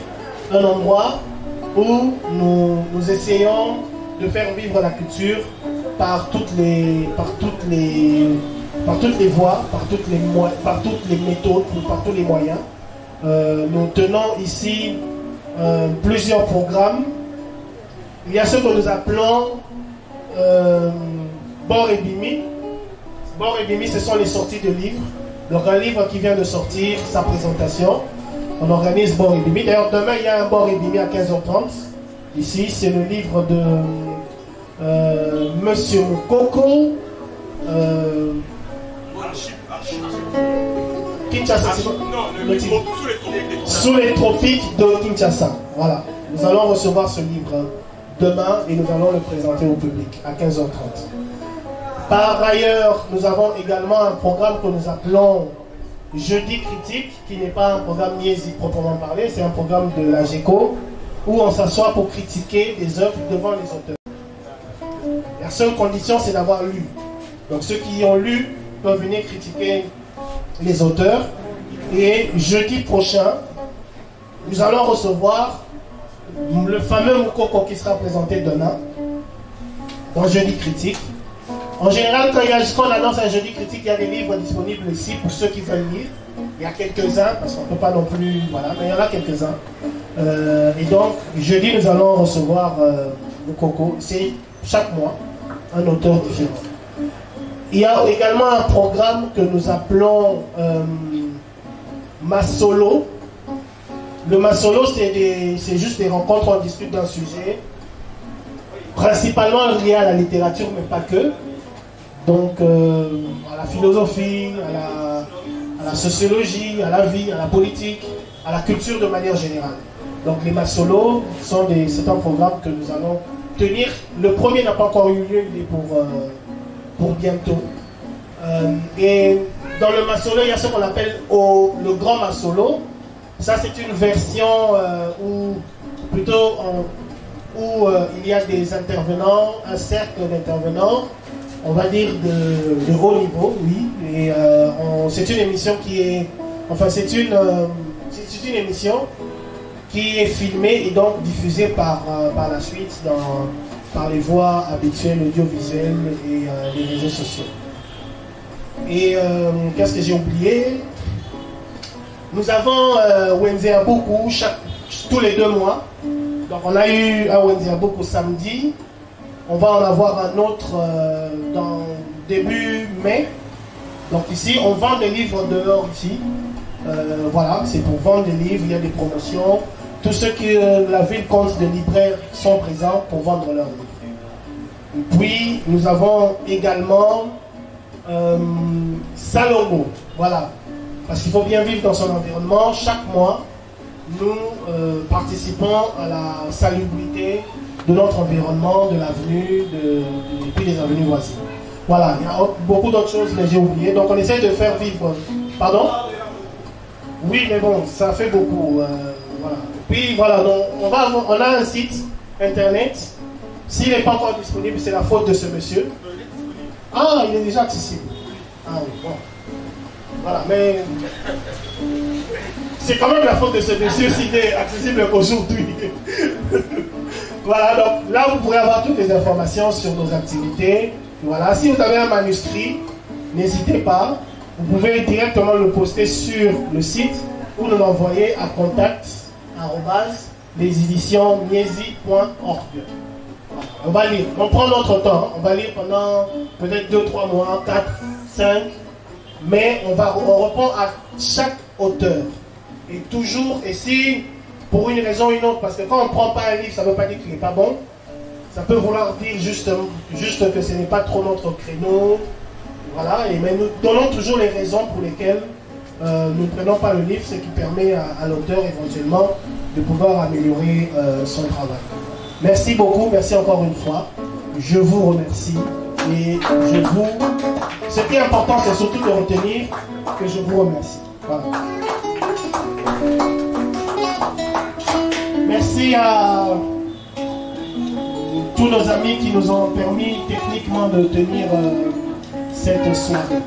un endroit où nous essayons de faire vivre la culture par toutes les voies, par toutes les méthodes, par tous les moyens. Nous tenons ici plusieurs programmes. Il y a ce que nous appelons Bor et Bimi. Bor et Bimi, ce sont les sorties de livres. Donc un livre qui vient de sortir, sa présentation. On organise Bor et Bimi. D'ailleurs, demain, il y a un Bor et Bimi à 15h30. Ici, c'est le livre de Monsieur Moukoko. Kinshasa, sous les tropiques de Kinshasa. Voilà. Nous allons recevoir ce livre demain et nous allons le présenter au public à 15h30. Par ailleurs, nous avons également un programme que nous appelons Jeudi Critique, qui n'est pas un programme niaisie proprement parlé, c'est un programme de la GECO où on s'assoit pour critiquer des œuvres devant les auteurs. La seule condition, c'est d'avoir lu. Donc ceux qui ont lu peuvent venir critiquer les auteurs. Et jeudi prochain, nous allons recevoir le fameux Moukoko qui sera présenté demain dans Jeudi Critique. En général, quand on annonce un Jeudi Critique, il y a des livres disponibles ici pour ceux qui veulent lire. Il y a quelques-uns, parce qu'on ne peut pas non plus, voilà, mais il y en a quelques-uns. Et donc, jeudi, nous allons recevoir Moukoko. C'est chaque mois un auteur différent. Il y a également un programme que nous appelons Masolo. Le Masolo, c'est juste des rencontres où on discute d'un sujet, principalement lié à la littérature, mais pas que. Donc, à la philosophie, à la sociologie, à la vie, à la politique, à la culture de manière générale. Donc, les Masolo, c'est un programme que nous allons tenir. Le premier n'a pas encore eu lieu, il est pour bientôt. Et dans le Masolo, il y a ce qu'on appelle le grand Masolo. Ça, c'est une version où il y a des intervenants, un cercle d'intervenants, on va dire de haut niveau, oui. Et c'est une émission qui est, enfin, c'est une émission qui est filmée et donc diffusée par la suite par les voies habituelles, audiovisuelles et les réseaux sociaux. Et qu'est-ce que j'ai oublié? Nous avons Wenze Abuku tous les 2 mois. Donc on a eu un Wenze Abuku samedi. On va en avoir un autre dans début mai. Donc ici, on vend des livres dehors ici. Voilà, c'est pour vendre des livres, il y a des promotions. Tous ceux qui la ville compte de libraires sont présents pour vendre leurs livres. Et puis, nous avons également Salongo. Voilà. Parce qu'il faut bien vivre dans son environnement. Chaque mois, nous participons à la salubrité de notre environnement, de l'avenue, et puis des avenues voisines. Voilà, il y a beaucoup d'autres choses, mais j'ai oublié. Donc on essaie de faire vivre. Pardon? Oui, mais bon, ça fait beaucoup. Voilà. Puis voilà, donc, on a un site internet. S'il n'est pas encore disponible, c'est la faute de ce monsieur. Ah, il est déjà accessible. Ah oui, bon. Voilà, mais c'est quand même la faute de ce monsieur s'il est accessible qu'aujourd'hui. Voilà, donc là vous pourrez avoir toutes les informations sur nos activités. Voilà, si vous avez un manuscrit, n'hésitez pas. Vous pouvez directement le poster sur le site ou nous l'envoyer à contact@leséditionniesi.org. On va lire, on prend notre temps, on va lire pendant peut-être 2-3 mois, 4, 5. Mais on répond à chaque auteur. Et toujours, et si pour une raison ou une autre, parce que quand on ne prend pas un livre, ça ne veut pas dire qu'il n'est pas bon. Ça peut vouloir dire juste que ce n'est pas trop notre créneau. Voilà, mais nous donnons toujours les raisons pour lesquelles nous ne prenons pas le livre, ce qui permet à l'auteur éventuellement de pouvoir améliorer son travail. Merci beaucoup, merci encore une fois. Je vous remercie. Et ce qui est important, c'est surtout de retenir que je vous remercie. Voilà. Merci à tous nos amis qui nous ont permis techniquement de tenir cette soirée.